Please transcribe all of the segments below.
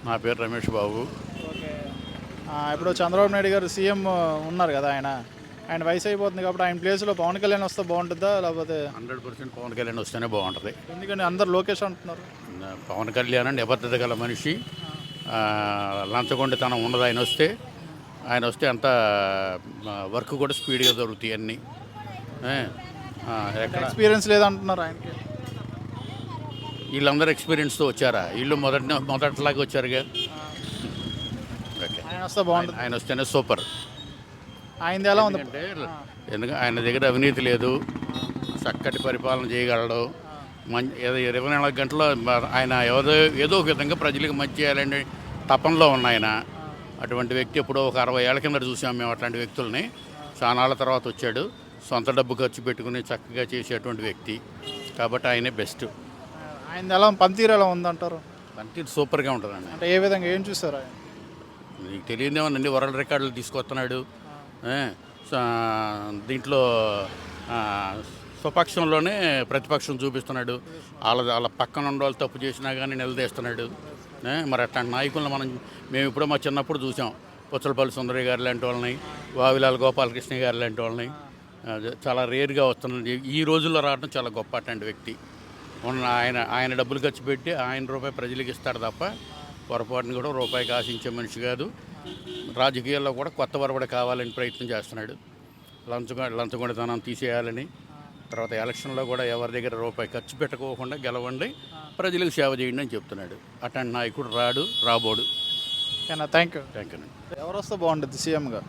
నా పేరు రమేష్ బాబు. ఓకే. ఇప్పుడు చంద్రబాబు నాయుడు గారు సీఎం ఉన్నారు కదా ఆయన. ఆయన వయసు అయిపోతుంది కాబట్టి ఆయన ప్లేస్లో పవన్ కళ్యాణ్ వస్తే బాగుంటుందా లేకపోతే 100% పవన్ కళ్యాణ్ వస్తేనే బాగుంటుంది. ఎందుకంటే అందరు లోకేష్ అంటున్నారు. పవన్ కళ్యాణ్ నిబద్ధత గల మనిషి, లంచగొండితనం ఉండదు. ఆయన వస్తే అంత వర్క్ కూడా స్పీడ్గా దొరుకుతాయి అన్నీ. ఎక్కడ ఎక్స్పీరియన్స్ లేదంటున్నారు ఆయనకి. వీళ్ళందరూ ఎక్స్పీరియన్స్తో వచ్చారా? వీళ్ళు మొదటిలాగా వచ్చారుగా. ఓకే, ఆయన వస్తే బాగుంటుంది. ఆయన వస్తేనే సూపర్. ఆయనది ఎలా ఉంది? ఎందుకంటే ఆయన దగ్గర అవినీతి లేదు, చక్కటి పరిపాలన చేయగలడు. ఏదో 24 గంటల్లో ఆయన ఏదో ఒక విధంగా ప్రజలకు మంచి చేయాలని తపనలో ఉన్న ఆయన. అటువంటి వ్యక్తి ఎప్పుడో ఒక 60 ఏళ్ల కింద చూసాం మేము అట్లాంటి వ్యక్తుల్ని. చాలాల తర్వాత వచ్చాడు, సొంత డబ్బు ఖర్చు పెట్టుకుని చక్కగా చేసేటువంటి వ్యక్తి. కాబట్టి ఆయనే బెస్ట్. ఆయన ఎలా పనితీరు ఎలా ఉందంటారు? పనితీరు సూపర్గా ఉంటుందండి. అంటే ఏ విధంగా ఏం చూస్తారు ఆయన? నీకు తెలియదేమోనండి, వరల్డ్ రికార్డులు తీసుకొస్తున్నాడు. దీంట్లో స్వపక్షంలోనే ప్రతిపక్షం చూపిస్తున్నాడు. వాళ్ళ పక్కన ఉన్న వాళ్ళు తప్పు చేసినా కానీ నిలదీస్తున్నాడు. మరి అట్లాంటి నాయకులను మేము ఇప్పుడు మా చిన్నప్పుడు చూసాం. పుచ్చలపల్లి సుందరయ్య గారు లాంటి వాళ్ళని, వావిలాల గోపాలకృష్ణ గారు లాంటి వాళ్ళని. చాలా రేర్గా వస్తున్నది. ఈ రోజుల్లో రావడం చాలా గొప్ప అట్లాంటి వ్యక్తి. ఆయన డబ్బులు ఖర్చు పెట్టి ఆయన రూపాయి ప్రజలకు ఇస్తాడు తప్ప పొరపాటుని కూడా రూపాయికి ఆశించే మనిషి కాదు. రాజకీయాల్లో కూడా కొత్త వరవడి కావాలని ప్రయత్నం చేస్తున్నాడు. లంచగొండితనం తీసేయాలని. తర్వాత ఎలక్షన్లో కూడా ఎవరి దగ్గర రూపాయి ఖర్చు పెట్టుకోకుండా గెలవండి, ప్రజలకు సేవ చేయండి అని చెప్తున్నాడు. అట్లాంటి నాయకుడు రాబోడు. Thank you. Thank you. ఎవరు వస్తే బాగుంటుంది సీఎంగా?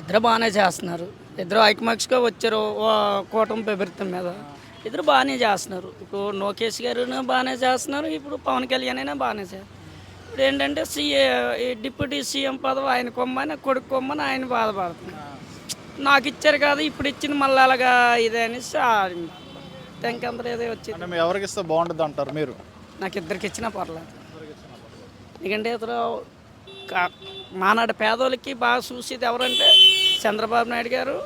ఇద్దరు బాగానే చేస్తున్నారు. ఇద్దరు ఐకమత్యంగా వచ్చారు కూటమి ప్రభుత్వం మీద. ఇద్దరు బాగానే చేస్తున్నారు. ఇప్పుడు లోకేష్ గారు బాగానే చేస్తున్నారు. ఇప్పుడు పవన్ కళ్యాణ్ అయినా బాగానే చేస్తారు. ఇప్పుడు ఏంటంటే డిప్యూటీ సీఎం పదవి ఆయన కొమ్మని కొడుకు కొమ్మని ఆయన బాధపడుతున్నారు. నాకు ఇచ్చారు కాదు, ఇప్పుడు ఇచ్చింది మళ్ళీ అలాగా ఇదే అనేసి ఇంకందరూ ఏదో వచ్చింది. ఎవరికి ఇస్తే బాగుంటుంది అంటారు మీరు? నాకు ఇద్దరికి ఇచ్చినా పర్లేదు. ఎందుకంటే ఇతరు మానాడు పేదోళ్ళకి బాగా చూసేది ఎవరంటే చంద్రబాబు నాయుడు గారు,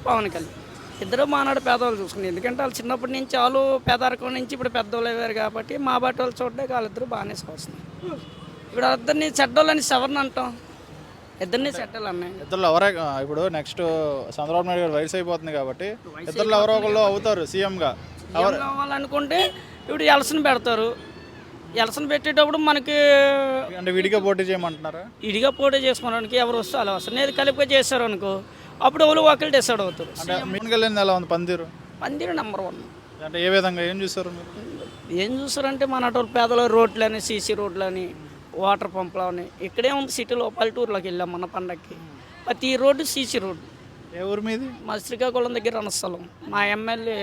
పవన్ కళ్యాణ్. ఇద్దరు మానాడు పేదవాళ్ళు చూసుకుని. ఎందుకంటే వాళ్ళు చిన్నప్పటి నుంచి వాళ్ళు పేదరికం నుంచి ఇప్పుడు పెద్దవాళ్ళు అయ్యారు కాబట్టి మా బట్టి వాళ్ళు చూడడానికి వాళ్ళిద్దరు బాగానే చూస్తున్నారు. ఇప్పుడు ఇద్దరిని చెడ్డోళ్ళని ఎవరిని అంటాం? ఇద్దరిని చెడ్డలు అన్నాయి. ఇద్దరు ఎవరే ఇప్పుడు నెక్స్ట్ చంద్రబాబు నాయుడు గారు వయసు అయిపోతుంది కాబట్టి ఇద్దరు ఎవరో ఒకళ్ళు అవుతారు సీఎంగా. ఎవరు కావాలనుకుంటే ఇప్పుడు ఎలక్షన్ పెడతారు. ఎలక్షన్ పెట్టేటప్పుడు మనకి అంటే విడిగా పోటీ చేయమంటున్నారా? విడిగా పోటీ చేసుకోవడానికి ఎవరు వస్తే అలా వస్తారు. నేను కలిపిగా చేస్తారు అనుకో, అప్పుడు ఎవరు ఒకళ్ళు డిసైడ్ అవుతారు. అంటే పవన్ కళ్యాణ్ ఎలా ఉంది పనితీరు? పనితీరు నెంబర్ 1. అంటే ఏ విధంగా ఏం చూస్తారు మీరు? ఏం చూస్తారంటే మన అటు పేదల రోడ్లని, సీసీ రోడ్లని, వాటర్ పంపులు అని. ఇక్కడే ఉంది సిటీలో. పల్లెటూరులోకి వెళ్ళాం మన పండగకి. ప్రతి రోడ్డు సీసీ రోడ్డు. ఏ ఊరు మీది? మా శ్రీకాకుళం దగ్గర రణస్థలం. మా ఎమ్మెల్యే.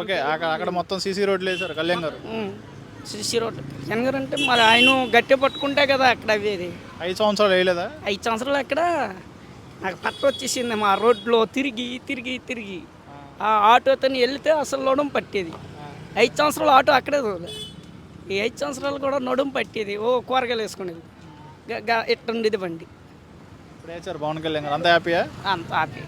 ఓకే, అక్కడ మొత్తం సీసీ రోడ్లు వేశారు కళ్యాణ్ గారు. సీసీ రోడ్డు కళ్యాణ్ గారు అంటే మరి ఆయన గట్టి పట్టుకుంటే కదా అక్కడ అవేది. 5 సంవత్సరాలు వేయలేదా? 5 సంవత్సరాలు అక్కడ నాకు పట్ట వచ్చేసింది. మా రోడ్లో తిరిగి తిరిగి తిరిగి ఆ ఆటోతో వెళ్తే అసలు నడుము పట్టేది. 5 సంవత్సరాలు ఆటో అక్కడే తోలే. ఈ 5 సంవత్సరాలు కూడా నడుము పట్టేది. కూరగాయలు వేసుకునేది. ఇట్టుండేది బండి. ఇప్పుడు వేసారు పవన్ కళ్యాణ్ గారు. అంత హ్యాపీయా? అంత హ్యాపీ.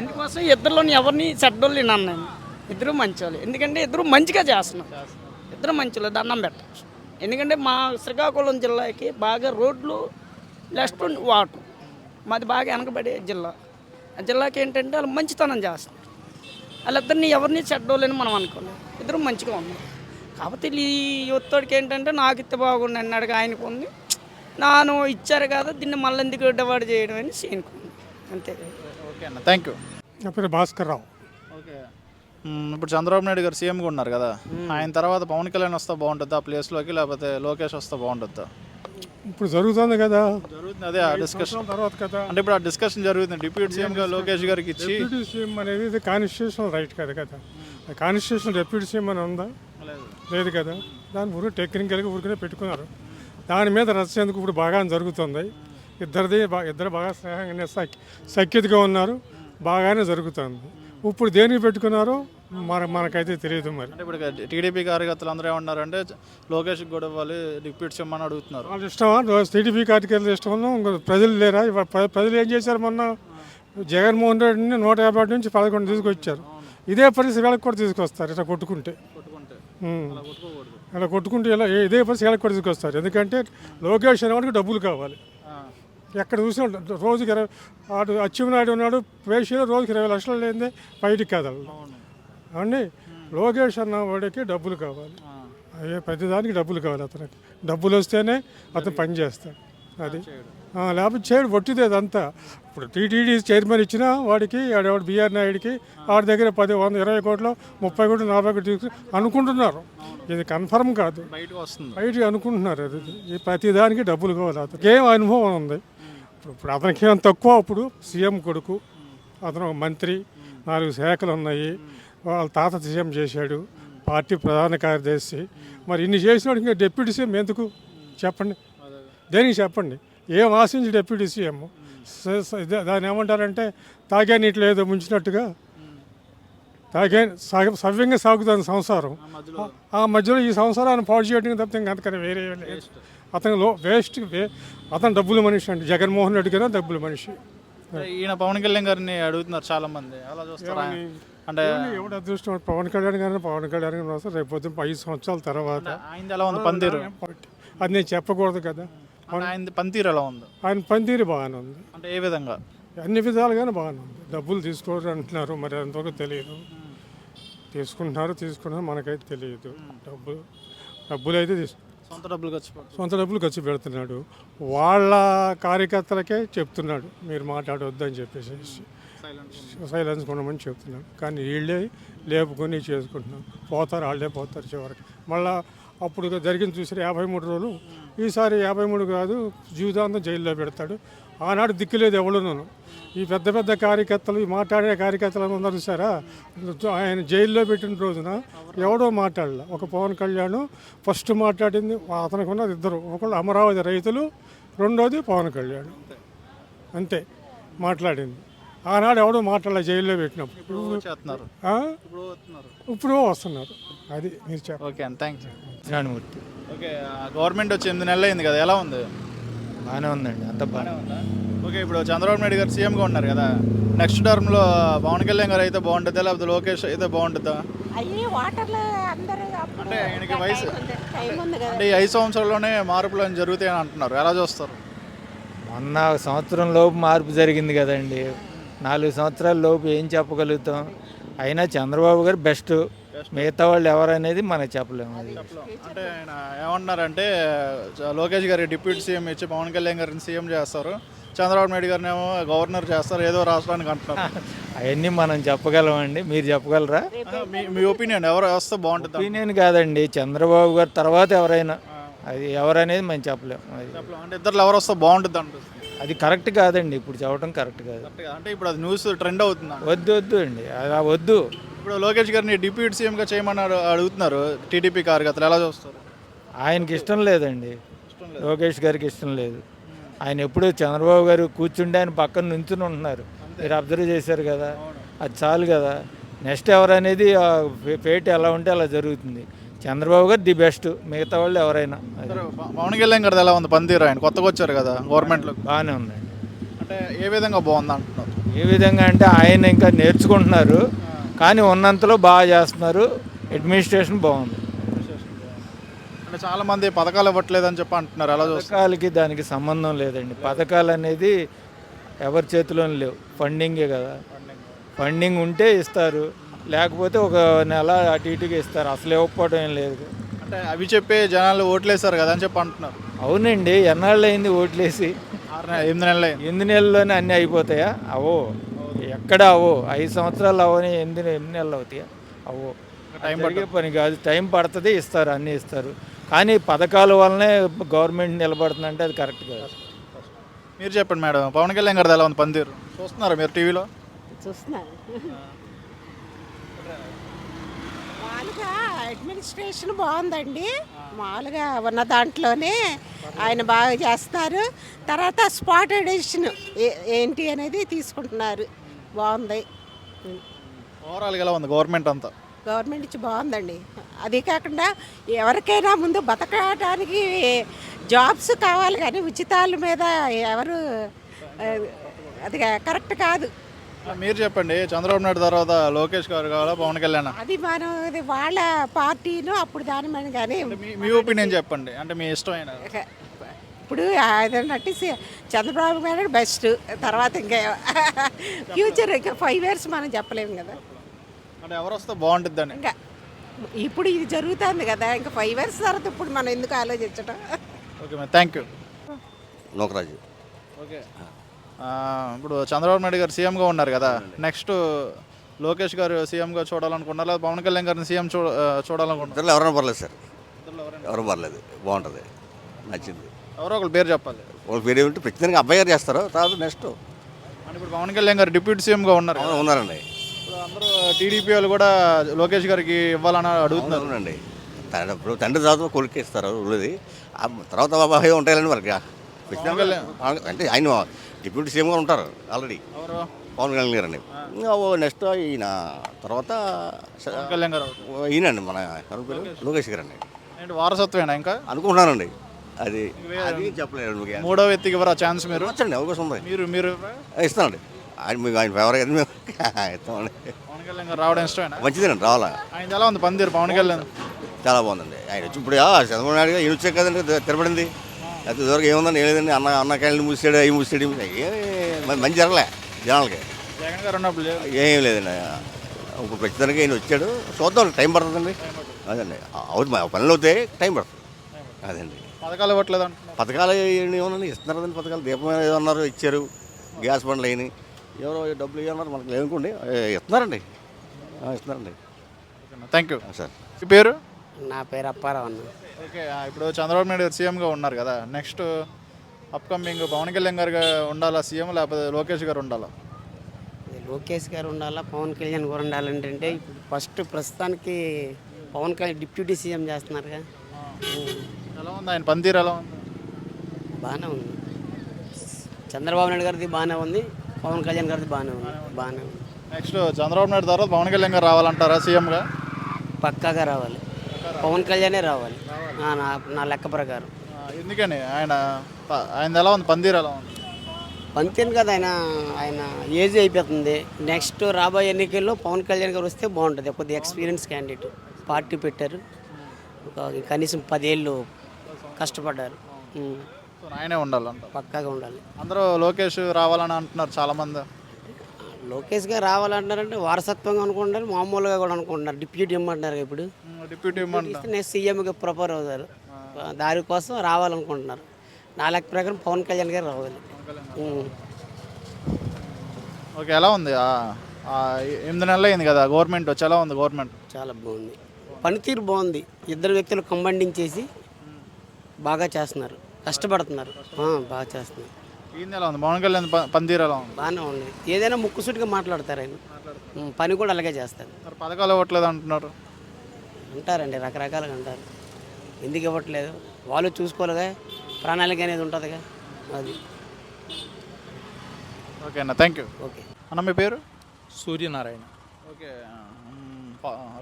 అందుకోసం ఇద్దరిలోని ఎవరిని చెడ్డోళ్ళు అన్నాను. ఇద్దరు మంచోళ్ళు. ఎందుకంటే ఇద్దరు మంచిగా చేస్తున్నారు. ఇద్దరు మంచిలో దండం పెట్టచ్చు. ఎందుకంటే మా శ్రీకాకుళం జిల్లాకి బాగా రోడ్లు లెస్ట్ వాటర్. మాది బాగా వెనకబడే జిల్లా. ఆ జిల్లాకి ఏంటంటే వాళ్ళు మంచితనం చేస్తున్నారు. వాళ్ళిద్దరిని ఎవరిని చెడ్డోళ్ళని మనం అనుకోలేదు. ఇద్దరు మంచిగా ఉన్నారు. కాకపోతే ఈ ఒత్తిడికి ఏంటంటే నాకు ఇస్తే బాగుండి అన్నాడు. ఆయనకు ఉంది, నాను ఇచ్చారు కదా దీన్ని మళ్ళీ ఎందుకు డివైడ్ చేయడం అని సీనుకుంది. అంతే. ఓకే అన్న, థ్యాంక్ యూ. నా పేరు భాస్కర్ రావు. ఓకే. ఇప్పుడు చంద్రబాబు నాయుడు గారు సీఎంగా ఉన్నారు కదా, ఆయన తర్వాత పవన్ కళ్యాణ్ వస్తే బాగుంటుందా ఆ ప్లేస్లోకి, లేకపోతే లోకేష్ వస్తే బాగుంటుందా? ఇప్పుడు జరుగుతుంది కదా, జరుగుతుంది. అదే ఆ డిస్కషన్ తర్వాత కదా. అంటే ఇప్పుడు ఆ డిస్కషన్ జరుగుతుంది. డిప్యూటీ సీఎంగా లోకేష్ గారికి ఇచ్చి డిప్యూటీ సీఎం అనేది ఇది కాన్స్టిట్యూషన్ రైట్ కదా కదా. కాన్స్టిట్యూషన్ డిప్యూటీ సీఎం అని ఉందా? లేదు కదా. దాని ఊరు టెక్నికల్గా ఊరికనే పెట్టుకున్నారు. దాని మీద రచ్చేందుకు ఇప్పుడు బాగా జరుగుతుంది. ఇద్దరు బాగా స్నేహంగా సఖ్యతగా ఉన్నారు. బాగానే జరుగుతుంది. ఇప్పుడు దేనికి పెట్టుకున్నారో మనకైతే తెలియదు. మరి అంటే ఇప్పుడు టీడీపీ కార్యకర్తలు అందరూ ఏమన్నారంటే లోకేష్కి కూడా ఇవ్వాలి, డిప్యూటీ సీఎం అని అడుగుతున్నారు. వాళ్ళు ఇష్టమా? టీడీపీ కార్యకర్తలు ఇష్టమన్నా ప్రజలు లేరా? ప్రజలు ఏం చేశారు? మొన్న జగన్మోహన్ రెడ్డిని 150 నుంచి 11 తీసుకొచ్చారు. ఇదే పరిస్థితి వీళ్ళకి కూడా తీసుకొస్తారు ఇట్లా కొట్టుకుంటే. అలా కొట్టుకుంటూ ఇలా ఇదే పరిస్థితి ఎలా కొట్టుకొస్తారు. ఎందుకంటే లోకేష్ అనేవాడికి డబ్బులు కావాలి. ఎక్కడ చూసినా రోజుకి 20 అచ్చెన్నాయుడు ఉన్నాడు పేషీలో రోజుకి 20 లక్షలు లేదే బయటికి కదలదు అండి. లోకేష్ అన్న వాడికి డబ్బులు కావాలి. అయ్యే ప్రతిదానికి డబ్బులు కావాలి. అతనికి డబ్బులు వస్తేనే అతను పని చేస్తాడు. అది లేకపోతే చేయడు ఒట్టిదే అదంతా. ఇప్పుడు టీటీడీ చైర్మన్ ఇచ్చినా వాడికి ఆడవాడు బిఆర్ నాయుడికి వాడి దగ్గర 10, 100, 20 కోట్లు 30 కోట్లు 40 కోట్లు తీసుకుని అనుకుంటున్నారు. ఇది కన్ఫర్మ్ కాదు, బయటికి అనుకుంటున్నారు. అది ఈ ప్రతిదానికి డబ్బులు కావాలి. అతనికి ఏం అనుభవం ఉంది. ఇప్పుడు అతనికి ఏం తక్కువ. ఇప్పుడు సీఎం కొడుకు, అతను మంత్రి, 4 శాఖలు ఉన్నాయి. వాళ్ళ తాత సీఎం చేశాడు, పార్టీ ప్రధాన కార్యదర్శి. మరి ఇన్ని చేసినాడు ఇంకా డిప్యూటీ సీఎం ఎందుకు చెప్పండి? దేనికి చెప్పండి? ఏం ఆశించి డిప్యూటీ సీఎం? దాన్ని ఏమంటారంటే తాగే నీటిలో ఏదో ముంచినట్టుగా సవ్యంగా సాగుతుంది సంసారం. ఆ మధ్యలో ఈ సంసారాన్ని పాడు చేయడానికి తప్పితే అంతకన్నా వేరే లేదు. అతను వేస్ట్. అతను డబ్బుల మనిషి అండి. జగన్మోహన్ రెడ్డి కన్నా డబ్బుల మనిషి. ఈయన పవన్ కళ్యాణ్ గారిని అడుగుతున్నారు చాలా మంది. అలా చూస్తారా? అంటే ఎవడు అదృష్టం పవన్ కళ్యాణ్ గారిని వస్తారు రేపు పొద్దున 5 సంవత్సరాల తర్వాత. ఆయన ఎలా ఉంది పనితీరు? అది నేను చెప్పకూడదు కదా. ఆయన పనితీరు ఎలా ఉంది? ఆయన పనితీరు బాగానే ఉంది. అంటే ఏ విధంగా? అన్ని విధాలుగానే బాగానే ఉంది. డబ్బులు తీసుకోరు అంటున్నారు, మరి అంతవరకు తెలియదు. తీసుకుంటున్నారు మనకైతే తెలియదు. డబ్బులు అయితే సొంత డబ్బులు ఖర్చు పెడుతున్నాడు. వాళ్ళ కార్యకర్తలకే చెప్తున్నాడు మీరు మాట్లాడవద్దని చెప్పేసి సైలెన్స్ కొనమని చెప్తున్నాడు. కానీ వీళ్ళే లేపుకొని చేసుకుంటున్నారు. వాళ్ళే పోతారు చివరికి. మళ్ళీ అప్పుడు జరిగింది చూసారు 53 రోజులు. ఈసారి 53 కాదు, జీవితాంతం జైల్లో పెడతాడు. ఆనాడు దిక్కులేదు ఎవడున్నాను. ఈ పెద్ద పెద్ద కార్యకర్తలు, ఈ మాట్లాడే కార్యకర్తలు ఉన్నారు చూసారా, ఆయన జైల్లో పెట్టిన రోజున ఎవడో మాట్లాడలే. ఒక పవన్ కళ్యాణ్ ఫస్ట్ మాట్లాడింది. అతనికి ఉన్నది 2, ఒకళ్ళు అమరావతి రైతులు, రెండోది పవన్ కళ్యాణ్. అంతే మాట్లాడింది. ఆనాడు ఎవడో మాట్లాడలే జైల్లో పెట్టినప్పుడు. ఇప్పుడు వస్తున్నారు. అది మీరు చెప్పండి. ఓకే అండి, థ్యాంక్స్. జ్ఞానమూర్తి. ఓకే, గవర్నమెంట్ వచ్చి 8 నెలలు అయింది కదా, ఎలా ఉంది? బాగానే ఉందండి, అంత బాగానే ఉందా? ఓకే, ఇప్పుడు చంద్రబాబు నాయుడు గారు సీఎంగా ఉన్నారు కదా, నెక్స్ట్ టర్మ్లో పవన్ కళ్యాణ్ గారు అయితే బాగుంటుందా లేకపోతే లోకేష్ అయితే బాగుంటుందా? అంటే ఆయనకి వయసు అంటే ఈ 5 సంవత్సరాల్లోనే మార్పులు జరుగుతాయని అంటున్నారు, ఎలా చూస్తారు? మొన్న సంవత్సరం లోపు మార్పు జరిగింది కదండి. 4 సంవత్సరాల లోపు ఏం చెప్పగలుగుతాం? అయినా చంద్రబాబు గారు బెస్ట్, మిగతా వాళ్ళు ఎవరనేది మనకు చెప్పలేము. అది అంటే ఆయన ఏమన్నారంటే లోకేష్ గారి డిప్యూటీ సీఎం ఇచ్చి పవన్ కళ్యాణ్ గారిని సీఎం చేస్తారు, చంద్రబాబు నాయుడు గారిని ఏమో గవర్నర్ చేస్తారు ఏదో రాష్ట్రానికి అంటున్నారు. అవన్నీ మనం చెప్పగలమండి, మీరు చెప్పగలరా? మీ ఒపీనియన్ ఎవరు వస్తే బాగుంటుంది? ఒపీనియన్ కాదండి, చంద్రబాబు గారు తర్వాత ఎవరైనా, అది ఎవరనేది మనం చెప్పలేము. అది అంటే ఇద్దరు ఎవరు వస్తే బాగుంటుంది అంటుంది. అది కరెక్ట్ కాదండి, ఇప్పుడు చెప్పడం కరెక్ట్ కాదు. అంటే ఇప్పుడు అది న్యూస్ ట్రెండ్ అవుతుంది. వద్దు అండి, అలా వద్దు. ఇప్పుడు లోకేష్ గారిని డిప్యూటీ సీఎంగా చేయమని అడుగుతున్నారు టీడీపీ కార్యకర్తలు, ఎలా చూస్తారు? ఆయనకి ఇష్టం లేదండి, లోకేష్ గారికి ఇష్టం లేదు. ఆయన ఎప్పుడు చంద్రబాబు గారు కూర్చుండి ఆయన పక్కన నుంచుని ఉంటున్నారు, మీరు అబ్జర్వ్ చేశారు కదా, అది చాలు కదా. నెక్స్ట్ ఎవరనేది ఫేట్ ఎలా ఉంటే అలా జరుగుతుంది. చంద్రబాబు గారు ది బెస్ట్, మిగతా వాళ్ళు ఎవరైనా. పవన్ కళ్యాణ్ గారు ఎలా ఉంది పనితీరు? ఆయన కొత్తగా వచ్చారు కదా గవర్నమెంట్లో. బాగానే ఉందండి. అంటే ఏ విధంగా బాగుంది అంటున్నారు? ఏ విధంగా అంటే ఆయన ఇంకా నేర్చుకుంటున్నారు, కానీ ఉన్నంతలో బాగా చేస్తున్నారు. అడ్మినిస్ట్రేషన్ బాగుంది. అంటే చాలామంది పథకాలు ఇవ్వట్లేదని చెప్పి అంటున్నారు, ఎలా చూస్తారు? పథకాలకి దానికి సంబంధం లేదండి. పథకాలు అనేది ఎవరి చేతిలోనే లేవు, ఫండింగే కదా. ఫండింగ్ ఉంటే ఇస్తారు, లేకపోతే ఒక నెల అటు ఇటుగా ఇస్తారు, అసలు ఇవ్వకపోవడం ఏం లేదు. అంటే అవి చెప్పే జనాలు ఓట్లేస్తారు కదా అని చెప్పి అంటున్నారు. అవునండి, ఎన్నాళ్ళు అయింది ఓట్లేసి? 8 నెలల్లోనే అన్నీ అయిపోతాయా? అవో, ఎక్కడ అవో. 5 సంవత్సరాలు అవని 8 నెలలు అవుతాయా? అవో. టైం పట్టే పని కాదు, టైం పడుతుంది, ఇస్తారు, అన్నీ ఇస్తారు. కానీ పథకాల వల్లనే గవర్నమెంట్ నిలబడుతుందంటే అది కరెక్ట్ కాదు. మీరు చెప్పండి మేడం, పవన్ కళ్యాణ్ గారు ఎలా ఉంది పనితీరు? చూస్తున్నారా మీరు టీవీలో? చూస్తున్నారు. మామూలుగా అడ్మినిస్ట్రేషన్ బాగుందండి, మామూలుగా ఉన్న దాంట్లోనే ఆయన బాగా చేస్తారు. తర్వాత స్పాట్ ఎడిషన్ ఏంటి అనేది తీసుకుంటున్నారు, బాగుంది. ఓవరాల్గా ఎలా ఉంది గవర్నమెంట్ అంతా? గవర్నమెంట్ నుంచి బాగుందండి. అది కాకుండా ఎవరికైనా ముందు బతకడానికి జాబ్స్ కావాలి, కానీ ఉచితాల మీద ఎవరు అది కరెక్ట్ కాదు. మీరు చెప్పండి, చంద్రబాబు నాయుడు తర్వాత లోకేష్ గారు కావాలా పవన్ కళ్యాణ్? అది మనం అది వాళ్ళ పార్టీను అప్పుడు దాని మన కానీ మీ ఒపీనియన్ చెప్పండి, అంటే మీ ఇష్టమైన. ఇప్పుడు అదేంటంటే చంద్రబాబు గారు బెస్ట్. తర్వాత ఇంకా ఫ్యూచర్ ఇంకా 5 years మనం చెప్పలేము కదా. అంటే ఎవరు వస్తే బాగుంటుందని. ఇంకా ఇప్పుడు ఇది జరుగుతుంది కదా, ఇంకా 5 years తర్వాత ఇప్పుడు మనం ఎందుకు ఆలోచించడం. Okay madam, thank you. Nokaraju. Okay, ఇప్పుడు చంద్రబాబు నాయుడు గారు సీఎంగా ఉన్నారు కదా, నెక్స్ట్ లోకేష్ గారు సీఎంగా చూడాలనుకున్నారు, లేదా పవన్ కళ్యాణ్ గారిని సీఎం చూడాలనుకుంటున్నారు? ఇద్దరు ఎవరైనా పర్లేదు సార్, ఎవరు పర్లేదు, బాగుంటుంది, నచ్చింది. ఎవరో ఒకరు పేరు చెప్పాలి. వాళ్ళ పేరు ఏమిటి ప్రత్యేకంగా అబ్బాయి గారు చేస్తారు, తర్వాత నెక్స్ట్ అంటే ఇప్పుడు పవన్ కళ్యాణ్ గారు డిప్యూటీ సీఎంగా ఉన్నారు కదా. ఉన్నారండి. ఇప్పుడు అందరూ టీడీపీ వాళ్ళు కూడా లోకేష్ గారికి ఇవ్వాలని అడుగుతున్నారు. అవునండి, ఇప్పుడు తండ్రి తర్వాత కొడుకు ఇస్తారు ఉన్నది, తర్వాత బాబాయ్ ఉంటాయండి మనకి. అంటే ఆయన డిప్యూటీ సీఎంగా ఉంటారు ఆల్రెడీ, ఎవరు? పవన్ కళ్యాణ్ గారు అండి. నెక్స్ట్ ఈయన తర్వాత పవన్ కళ్యాణ్ గారు ఈయనండి మన లోకేష్ గారు అండి. ఏంటి వారసత్వేనా ఇంకా అనుకుంటున్నానండి, అది అది చెప్పలేదు. మీకు మూడో వ్యక్తికి ఎవరు ఛాన్స్? మీరు వచ్చండి, అవకాశం ఉంది, మీరు ఇస్తానండి. ఆయన మీకు ఆయన ఫేవర్ అయితే మేము ఇస్తామండి. పవన్ కళ్యాణ్ గారు రావడం ఇష్టమేనా? మంచిదేనండి, రావాలా. ఆయన ఎలా ఉంది పనితీరు పవన్ కళ్యాణ్? చాలా బాగుందండి. ఆయన వచ్చి ఇప్పుడు చంద్రబాబు నాయుడు ఈయన వచ్చే కదండి తిరపడింది, అయితే ఇదివరకు ఏముందని ఏం లేదండి. అన్నకాయలు మూసాడు, అవి మూసాడు, మంచి జరగలే జనాలకి. జగన్ గారు ఉన్నప్పుడు లేదు. ఏం లేదండి, ఇప్పుడు ప్రస్తుతానికి ఆయన వచ్చాడు, చూద్దాం, టైం పడుతుందండి. అదండి, అవుతుంది, పనులు అవుతాయి, టైం పడుతుంది. అదండి, పథకాలు ఇవ్వట్లేదు అంటున్నారు. పథకాలు ఏమన్నా ఇస్తున్నారు కదండి, పథకాలు దీపం ఏదో అన్నారు ఇచ్చారు, గ్యాస్ బండ్లు అయినాయి, ఎవరో డబ్బులు ఇవ్వన్నారు మనకు లేదనుకోండి, ఇస్తున్నారండి, ఇస్తున్నారండి. Thank you sir. మీ పేరు? నా పేరు అప్పారావు అన్న. ఓకే, ఇప్పుడు చంద్రబాబు నాయుడు గారు సీఎంగా ఉన్నారు కదా, నెక్స్ట్ అప్కమింగ్ పవన్ కళ్యాణ్ గారు ఉండాలా సీఎం, లేకపోతే లోకేష్ గారు ఉండాలా? లోకేష్ గారు ఉండాలా, పవన్ కళ్యాణ్ గారు ఉండాలంటే ఇప్పుడు ఫస్ట్ ప్రస్తుతానికి పవన్ కళ్యాణ్ డిప్యూటీ సీఎం చేస్తున్నారుగా. ఎలా ఉంది ఆయన పనితీరు, ఎలా ఉంది? బాగానే ఉంది. చంద్రబాబు నాయుడు గారిది బాగానే ఉంది, పవన్ కళ్యాణ్ గారిది బాగానే ఉంది. నెక్స్ట్ చంద్రబాబు నాయుడు తర్వాత పవన్ కళ్యాణ్ గారు రావాలంటారా సీఎంగా? పక్కాగా రావాలి, పవన్ కళ్యాణే రావాలి నా లెక్క ప్రకారం. ఎందుకని ఆయన ఎలా ఉంది పనితీరు, ఎలా ఉంది? పంతేను కదా, ఆయన ఏజ్ అయిపోతుంది. నెక్స్ట్ రాబోయే ఎన్నికల్లో పవన్ కళ్యాణ్ గారు వస్తే బాగుంటుంది. కొద్దిగా ఎక్స్పీరియన్స్ క్యాండిడేట్, పార్టీ పెట్టారు, కనీసం 10 ఏళ్ళు కష్టపడ్డారు. ఆయనే ఉండాలంట, పక్కాగా ఉండాలి. అందరూ లోకేష్ రావాలని అంటున్నారు చాలామంది. లోకేష్ గారు రావాలంటున్నారంటే వారసత్వంగా అనుకుంటున్నారు, మామూలుగా కూడా అనుకుంటున్నారు. డిప్యూటీ ఇమ్మంటున్నారు ఇప్పుడు, డిప్యూటీ నెక్స్ట్ సీఎంగా ప్రపోజ్ అవుతారు, దానికోసం రావాలనుకుంటున్నారు. నా లెక్క ప్రకారం పవన్ కళ్యాణ్ గారు రావాలి. ఓకే, ఎలా ఉంది 8 నెలలు అయింది కదా గవర్నమెంట్ వచ్చి, ఎలా ఉంది గవర్నమెంట్? చాలా బాగుంది, పనితీరు బాగుంది. ఇద్దరు వ్యక్తులు కంబైండింగ్ చేసి బాగా చేస్తున్నారు, కష్టపడుతున్నారు, బాగా చేస్తున్నారు. ఈయన ఎలా ఉంది పవన్ కళ్యాణ్ పనితీరు, ఎలా ఉంది? బాగానే ఉంది. ఏదైనా ముక్కుసూటిగా మాట్లాడతారు ఆయన, పని కూడా అలాగే చేస్తారు. మరి పథకాలు ఇవ్వట్లేదు అంటున్నారు. అంటారండి, రకరకాలుగా అంటారు. ఎందుకు ఇవ్వట్లేదు, వాళ్ళు చూసుకోలేగా, ప్రణాళిక అనేది ఉంటుందిగా, అది. ఓకే అన్న, థ్యాంక్ యూ. ఓకే అన్న, మీ పేరు? సూర్యనారాయణ. ఓకే,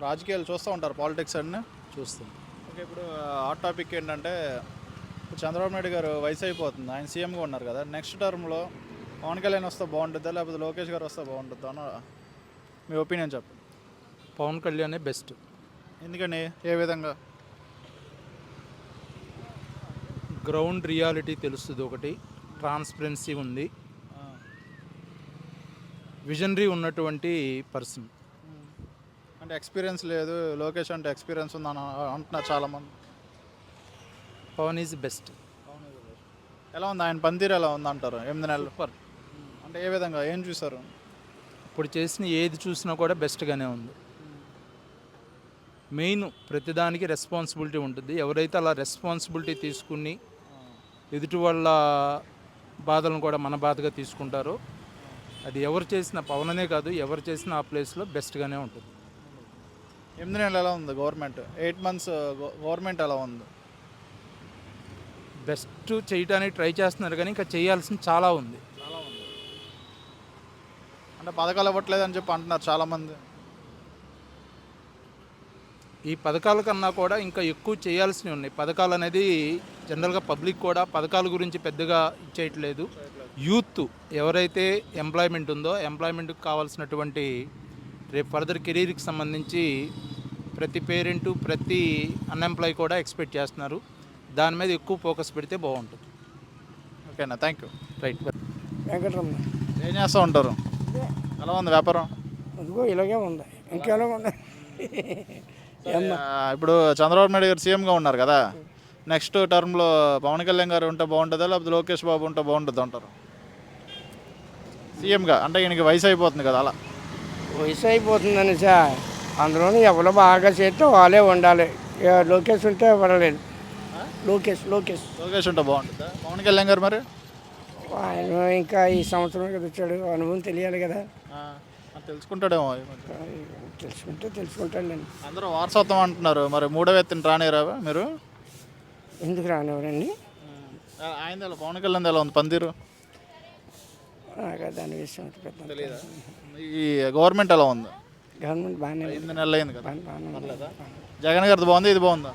రాజకీయాలు చూస్తూ ఉంటారు, పాలిటిక్స్ అన్నీ చూస్తాం. ఓకే, ఇప్పుడు హాట్ టాపిక్ ఏంటంటే చంద్రబాబు నాయుడు గారు వయసు అయిపోతుంది, ఆయన సీఎంగా ఉన్నారు కదా, నెక్స్ట్ టర్మ్లో పవన్ కళ్యాణ్ వస్తే బాగుంటుందా, లేకపోతే లోకేష్ గారు వస్తే బాగుంటుందా అని మీ ఒపీనియన్ చెప్పండి. పవన్ కళ్యాణే బెస్ట్. ఎందుకని, ఏ విధంగా? గ్రౌండ్ రియాలిటీ తెలుస్తుంది, ఒకటి ట్రాన్స్పరెన్సీ ఉంది, విజనరీ ఉన్నటువంటి పర్సన్. అంటే ఎక్స్పీరియన్స్ లేదు, లోకేష్ అంటే ఎక్స్పీరియన్స్ ఉందని అంటున్నారు చాలామంది. Pawan is best. ఎలా ఉంది ఆయన పనితీరు, ఎలా ఉంది అంటారు 8 నెలలు? సూపర్. అంటే ఏ విధంగా, ఏం చూసారు? ఇప్పుడు చేసిన ఏది చూసినా కూడా బెస్ట్గానే ఉంది. మెయిన్ ప్రతిదానికి రెస్పాన్సిబిలిటీ ఉంటుంది. ఎవరైతే అలా రెస్పాన్సిబిలిటీ తీసుకుని ఎదుటి వాళ్ళ బాధలను కూడా మన బాధగా తీసుకుంటారో, అది ఎవరు చేసిన, పవన్ అనే కాదు, ఎవరు చేసిన ఆ ప్లేస్లో బెస్ట్గానే ఉంటుంది. 8 నెలలు ఎలా ఉంది గవర్నమెంట్? 8 months గవర్నమెంట్ ఎలా ఉంది? బెస్ట్ చేయడానికి ట్రై చేస్తున్నారు, కానీ ఇంకా చేయాల్సింది చాలా ఉంది. అంటే పథకాలు ఇవ్వట్లేదు అని చెప్పి అంటున్నారు చాలామంది. ఈ పథకాల కన్నా కూడా ఇంకా ఎక్కువ చేయాల్సినవి ఉన్నాయి. పథకాలు అనేది జనరల్గా పబ్లిక్ కూడా పథకాల గురించి పెద్దగా ఇచ్చేయట్లేదు. యూత్ ఎవరైతే ఎంప్లాయ్మెంట్ ఉందో ఎంప్లాయ్మెంట్కి కావాల్సినటువంటి రేపు ఫర్దర్ కెరీర్కి సంబంధించి ప్రతి పేరెంటు ప్రతి అన్ఎంప్లాయ్ కూడా ఎక్స్పెక్ట్ చేస్తున్నారు. దాని మీద ఎక్కువ ఫోకస్ పెడితే బాగుంటుంది. ఓకేనా, థ్యాంక్ యూ. రైట్. వెంకటరమణ ఏం చేస్తూ ఉంటారు? ఎలా ఉంది వ్యాపారం? అదిగో ఇలాగే ఉంది, ఇంకెలా ఉంది. ఇప్పుడు చంద్రబాబు నాయుడు గారు సీఎంగా ఉన్నారు కదా, నెక్స్ట్ టర్మ్లో పవన్ కళ్యాణ్ గారు ఉంటే బాగుంటుందా లేకపోతే లోకేష్ బాబు ఉంటే బాగుంటుంది అంటారు? సీఎంగా అంటే ఈయనకి వయసు అయిపోతుంది కదా, అలా. వయసు అయిపోతుందని సార్, అందులోని ఎవరు బాగా చేస్తే వాళ్ళే ఉండాలి. లోకేష్ ఉంటే పర్వాలేదు. లోకేష్ ఉంటే బాగుంటుందా? పవన్ కళ్యాణ్ గారు మరి ఆయన ఇంకా ఈ సంవత్సరం కదా వచ్చాడు, అనుభవం తెలియాలి కదా. తెలుసుకుంటాడేమో. తెలుసుకుంటాడండి. అందరూ వారసత్వం అంటున్నారు, మరి మూడో వ్యక్తిని రానిరావా మీరు? ఎందుకు రానివ్వరండి? ఆయన పవన్ కళ్యాణ్ ఎలా ఉంది పనితీరు? నాకు దాని విషయం పెద్ద తెలియదా? ఈ గవర్నమెంట్ ఎలా ఉంది? గవర్నమెంట్ బాగానే 8 నెలలు అయింది కదా. బాగానే. జగన్ గారిది బాగుంది, ఇది బాగుందా?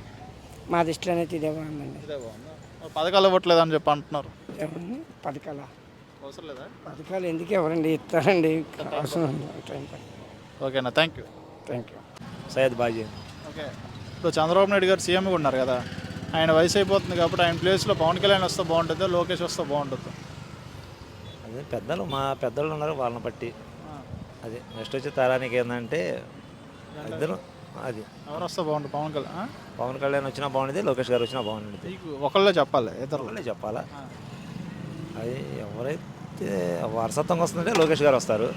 మా దృష్టిలో అయితే ఇదే బాగుందండి. ఇదే బాగుందా? పథకాలు ఇవ్వట్లేదు అని చెప్పి అంటున్నారు. పథకాల అవసరం లేదా? పథకాలు ఎందుకు ఎవరండి ఇస్తారండి, అవసరం టైం. ఓకేనా, thank you. Syed Baji. Okay, ఇప్పుడు చంద్రబాబు నాయుడు గారు సీఎంగా ఉన్నారు కదా, ఆయన వయసు అయిపోతుంది కాబట్టి ఆయన ప్లేస్లో పవన్ కళ్యాణ్ వస్తే బాగుంటుందా లోకేష్ వస్తే బాగుంటుందా? అదే పెద్దలు మా పెద్దలు ఉన్నారు, వాళ్ళని బట్టి అదే నెక్స్ట్ వచ్చే తరానికి ఏంటంటే ఇద్దరు అది ఎవరు వస్తే బాగుంటుంది? పవన్ కళ్యాణ్ వచ్చినా బాగుండేది, లోకేష్ గారు వచ్చినా బాగుండేది. మీకు ఒకళ్ళే చెప్పాలి, ఇద్దరు చెప్పాలా? అది ఎవరైతే వారసత్వంగా వస్తుందంటే లోకేష్ గారు వస్తారు.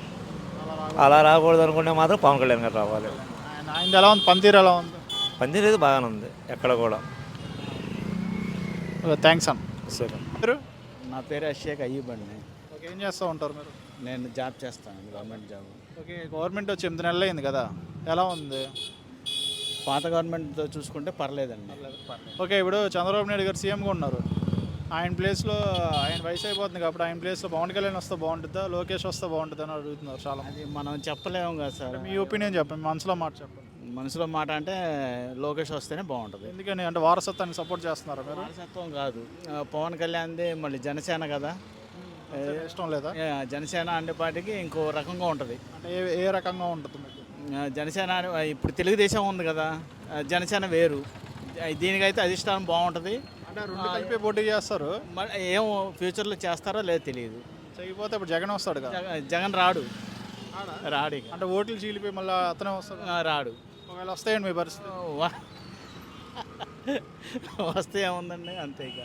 అలా రాకూడదు అనుకుంటే మాత్రం పవన్ కళ్యాణ్ గారు రావాలి. ఆయన ఎలా ఉంది పనితీరు? ఎలా ఉంది? పనితీరు అయితే బాగానే ఉంది ఎక్కడ కూడా. థ్యాంక్స్ అన్న. సరే. మీరు? నా పేరు అషేక్ అయ్యూబ్ అండి. ఓకే, ఏం చేస్తూ ఉంటారు మీరు? నేను జాబ్ చేస్తాను, గవర్నమెంట్ జాబ్. ఓకే, గవర్నమెంట్ వచ్చి 8 నెలలు అయింది కదా, ఎలా ఉంది? పాత గవర్నమెంట్తో చూసుకుంటే పర్లేదండి. ఓకే, ఇప్పుడు చంద్రబాబు నాయుడు గారు సీఎంగా ఉన్నారు, ఆయన ప్లేస్లో ఆయన వయసు అయిపోతుంది కాబట్టి ఆయన ప్లేస్లో పవన్ కళ్యాణ్ వస్తే బాగుంటుందా లోకేష్ వస్తే బాగుంటుందా అని అడుగుతున్నారు చాలా. అది మనం చెప్పలేము కదా సార్. మీ ఒపీనియన్ చెప్పండి, మనసులో మాట చెప్పండి. మనసులో మాట అంటే లోకేష్ వస్తేనే బాగుంటుంది. ఎందుకని అంటే వారసత్వాన్ని సపోర్ట్ చేస్తున్నారు మీరు? వారసత్వం కాదు, పవన్ కళ్యాణ్ది మళ్ళీ జనసేన కదా, ఇష్టం లేదా? జనసేన అనే పార్టీకి ఇంకో రకంగా ఉంటుంది. అంటే ఏ రకంగా ఉంటుంది మీకు? జనసేన ఇప్పుడు తెలుగుదేశం ఉంది కదా, జనసేన వేరు. దీనికైతే అధిష్టానం బాగుంటుంది. అంటే రెండు కలిపి పోటీ చేస్తారు, మరి ఏం ఫ్యూచర్లో చేస్తారో లేదో తెలియదు. చేయకపోతే ఇప్పుడు జగన్ వస్తాడు కదా. జగన్ రాడు ఇక. అంటే ఓట్లు చీలిపోయి మళ్ళీ అతనే వస్తాడు. రాడు. ఒకవేళ వస్తాయండి మీ పరిస్థితి? వస్తే ఏముందండి, అంతే ఇక.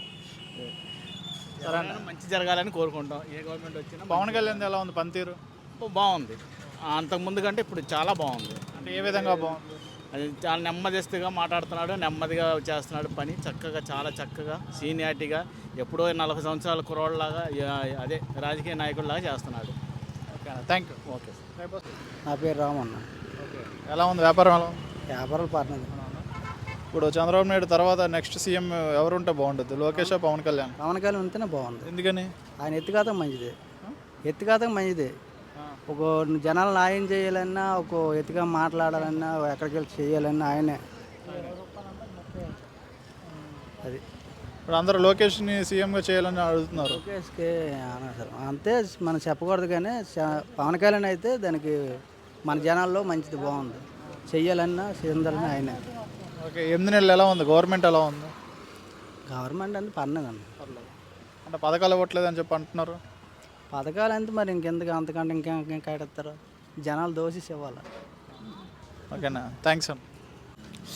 మంచి జరగాలని కోరుకుంటాం, ఏ గవర్నమెంట్ వచ్చినా. పవన్ కళ్యాణ్ ఎలా ఉంది పనితీరు? బాగుంది, అంతకుముందు కంటే ఇప్పుడు చాలా బాగుంది. అంటే ఏ విధంగా బాగుంది? అది చాలా నెమ్మదిస్తుగా మాట్లాడుతున్నాడు, నెమ్మదిగా చేస్తున్నాడు పని, చక్కగా చాలా చక్కగా సీనియారిటీగా ఎప్పుడో 40 సంవత్సరాల కుర్రోళ్ళలాగా అదే రాజకీయ నాయకుడిలాగా చేస్తున్నాడు. Okay, thank you. Okay sir. నా పేరు రామన్న. ఓకే, ఎలా ఉంది వ్యాపారం? ఎలా ఉంది? వ్యాపారాలు పర్లేదు. ఇప్పుడు చంద్రబాబు నాయుడు తర్వాత నెక్స్ట్ సీఎం ఎవరుంటే బాగుంటుంది, లోకేష్ పవన్ కళ్యాణ్? పవన్ కళ్యాణ్ ఉంటేనే బాగుంది. ఎందుకని? ఆయన ఎత్తుకాతం మంచిదే. ఒక జనాలు న్యాయం చేయాలన్నా, ఒక ఎత్తుగా మాట్లాడాలన్నా, ఎక్కడికి వెళ్ళి చేయాలన్నా ఆయనే. అది ఇప్పుడు అందరూ లోకేష్ని సీఎంగా చేయాలని అడుగుతున్నారు. లోకేష్కి అనవసరం అంతే, మనం చెప్పకూడదు. కానీ పవన్ కళ్యాణ్ అయితే దానికి మన జనాల్లో మంచిది, బాగుంది. చెయ్యాలన్నా చేయాలన్నా ఆయనే. ఓకే, 8 నెలలు ఎలా ఉంది గవర్నమెంట్? ఎలా ఉంది గవర్నమెంట్ అంటే పర్లేదు. అంటే పథకాలు ఇవ్వట్లేదు అని చెప్పి అంటున్నారు. పథకాలు అంతే, మరి ఇంకెందుకు అంతకంటే ఇంకేం కడతారు, జనాలు దోషిసి ఇవ్వాలి. ఓకేనా, థ్యాంక్స్ అన్న.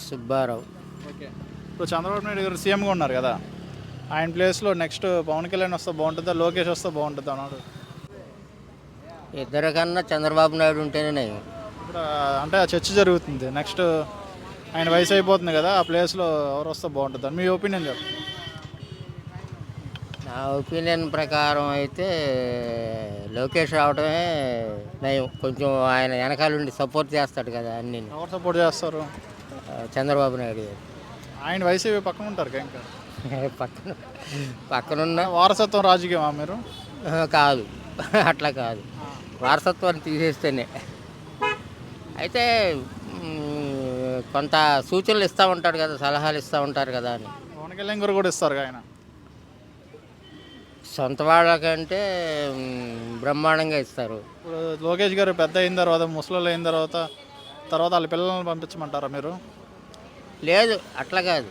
సుబ్బారావు. ఓకే, ఇప్పుడు చంద్రబాబు నాయుడు గారు సీఎంగా ఉన్నారు కదా, ఆయన ప్లేస్లో నెక్స్ట్ పవన్ కళ్యాణ్ వస్తే బాగుంటుందా లోకేష్ వస్తే బాగుంటుందా అన్నాడు. ఇద్దరికన్నా చంద్రబాబు నాయుడు ఉంటేనే. ఇప్పుడు అంటే ఆ చర్చ జరుగుతుంది, నెక్స్ట్ ఆయన వయసు అయిపోతుంది కదా, ఆ ప్లేస్లో ఎవరు వస్తే బాగుంటుంది అని మీ ఒపీనియన్ చెప్పండి. నా ఒపీనియన్ ప్రకారం అయితే లోకేష్ రావడమే నయం. కొంచెం ఆయన వెనకాల ఉండి సపోర్ట్ చేస్తాడు కదా అన్ని. ఎవరు సపోర్ట్ చేస్తారు? చంద్రబాబు నాయుడు గారు. ఆయన వయసు అయిపోయి పక్కన ఉంటారు ఇంకా. పక్కనున్న వారసత్వం రాజకీయమా మీరు? కాదు, అట్లా కాదు. వారసత్వాన్ని తీసేస్తేనే. అయితే కొంత సూచనలు ఇస్తూ ఉంటాడు కదా, సలహాలు ఇస్తూ ఉంటారు కదా అని. పవన్ కళ్యాణ్ గారు కూడా ఇస్తారు ఆయన. సొంత వాళ్ళకంటే బ్రహ్మాండంగా ఇస్తారు. ఇప్పుడు లోకేష్ గారు పెద్ద అయిన తర్వాత ముసలి అయిన తర్వాత వాళ్ళ పిల్లల్ని పంపించమంటారా మీరు? లేదు, అట్లా కాదు.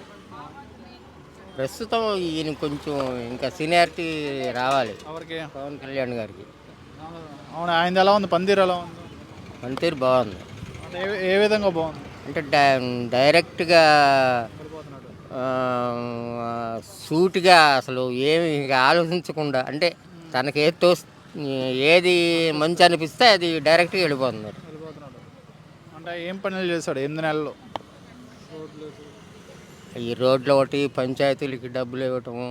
ప్రస్తుతం ఈయన కొంచెం ఇంకా సీనియారిటీ రావాలి ఎవరికి? పవన్ కళ్యాణ్ గారికి. అవును, ఆయనది ఎలా ఉంది? పనితీరు ఎలా ఉంది? పనితీరు బాగుంది. అంటే ఏ విధంగా బాగుంది? అంటే డైరెక్ట్గా సూటిగా అసలు ఏమి ఇంకా ఆలోచించకుండా, అంటే తనకి ఏది మంచి అనిపిస్తే అది డైరెక్ట్గా వెళ్ళిపోతున్నారు. అంటే ఏం పనులు చేశాడు 8 నెలల్లో? ఈ రోడ్లు ఒకటి, పంచాయతీలకి డబ్బులు ఇవ్వటము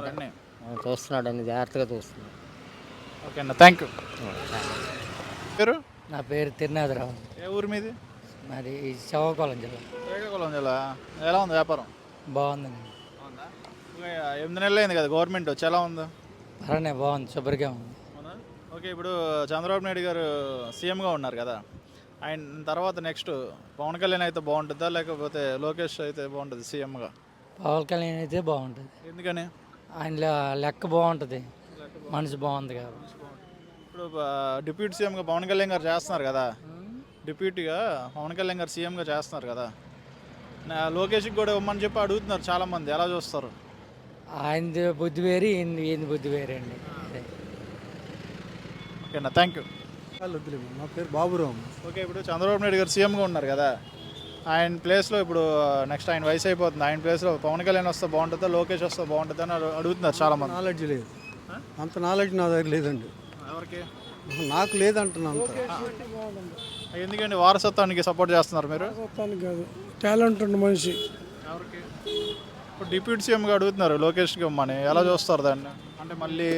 అన్నీ. చూస్తున్నాడు, అన్ని జాగ్రత్తగా చూస్తున్నాడు. ఓకే అన్న, థ్యాంక్ యూ. పేరు? నా పేరు తిరునాథరావు. ఏ ఊరు మీది? మరి శ్రీకాకుళం జిల్లా. శ్రీకాకుళం జిల్లా. ఎలా ఉంది వ్యాపారం? బాగుందండి. బాగుందా? 8 నెలలు అయింది కదా గవర్నమెంట్ వచ్చి, ఎలా ఉంది? పర్వానే బాగుంది, సూపర్గా ఉంది. అవునా? ఓకే, ఇప్పుడు చంద్రబాబు నాయుడు గారు సీఎంగా ఉన్నారు కదా, ఆయన తర్వాత నెక్స్ట్ పవన్ కళ్యాణ్ అయితే బాగుంటుందా లేకపోతే లోకేష్ అయితే బాగుంటుంది సీఎంగా? పవన్ కళ్యాణ్ అయితే బాగుంటుంది. ఎందుకని? ఆయన లెక్క బాగుంటుంది, మనసు బాగుంది కాబట్టి. ఇప్పుడు డిప్యూటీ సీఎంగా పవన్ కళ్యాణ్ గారు చేస్తున్నారు కదా, డిప్యూటీగా పవన్ కళ్యాణ్ గారు సీఎంగా చేస్తున్నారు కదా, లోకేష్కి కూడా ఇవ్వమని చెప్పి అడుగుతున్నారు చాలామంది, ఎలా చూస్తారు? ఆయనది బుద్ధి వేరు, ఈయన బుద్ధి వేరే అండి. ఓకేనా, థ్యాంక్ యూ. నా పేరు బాబురావు. ఓకే, ఇప్పుడు చంద్రబాబు నాయుడు గారు సీఎంగా ఉన్నారు కదా, ఆయన ప్లేస్లో ఇప్పుడు నెక్స్ట్ ఆయన వయసు అయిపోతుంది, ఆయన ప్లేస్లో పవన్ కళ్యాణ్ వస్తే బాగుంటుందా లోకేష్ వస్తే బాగుంటుందా అని అడుగుతున్నారు చాలామంది. నాలెడ్జ్ లేదు, అంత నాలెడ్జ్ నా దగ్గర లేదండి. ఎవరికి? నాకు లేదంటున్నాను. ఎందుకండి వారసత్వానికి సపోర్ట్ చేస్తున్నారు మీరు? కాదు, టాలెంట్ ఉన్న మనిషి. ఎవరికి? ఇప్పుడు డిప్యూటీ సీఎంగా అడుగుతున్నారు లోకేష్కి ఇవ్వమని, ఎలా చూస్తారు దాన్ని? అంటే మళ్ళీ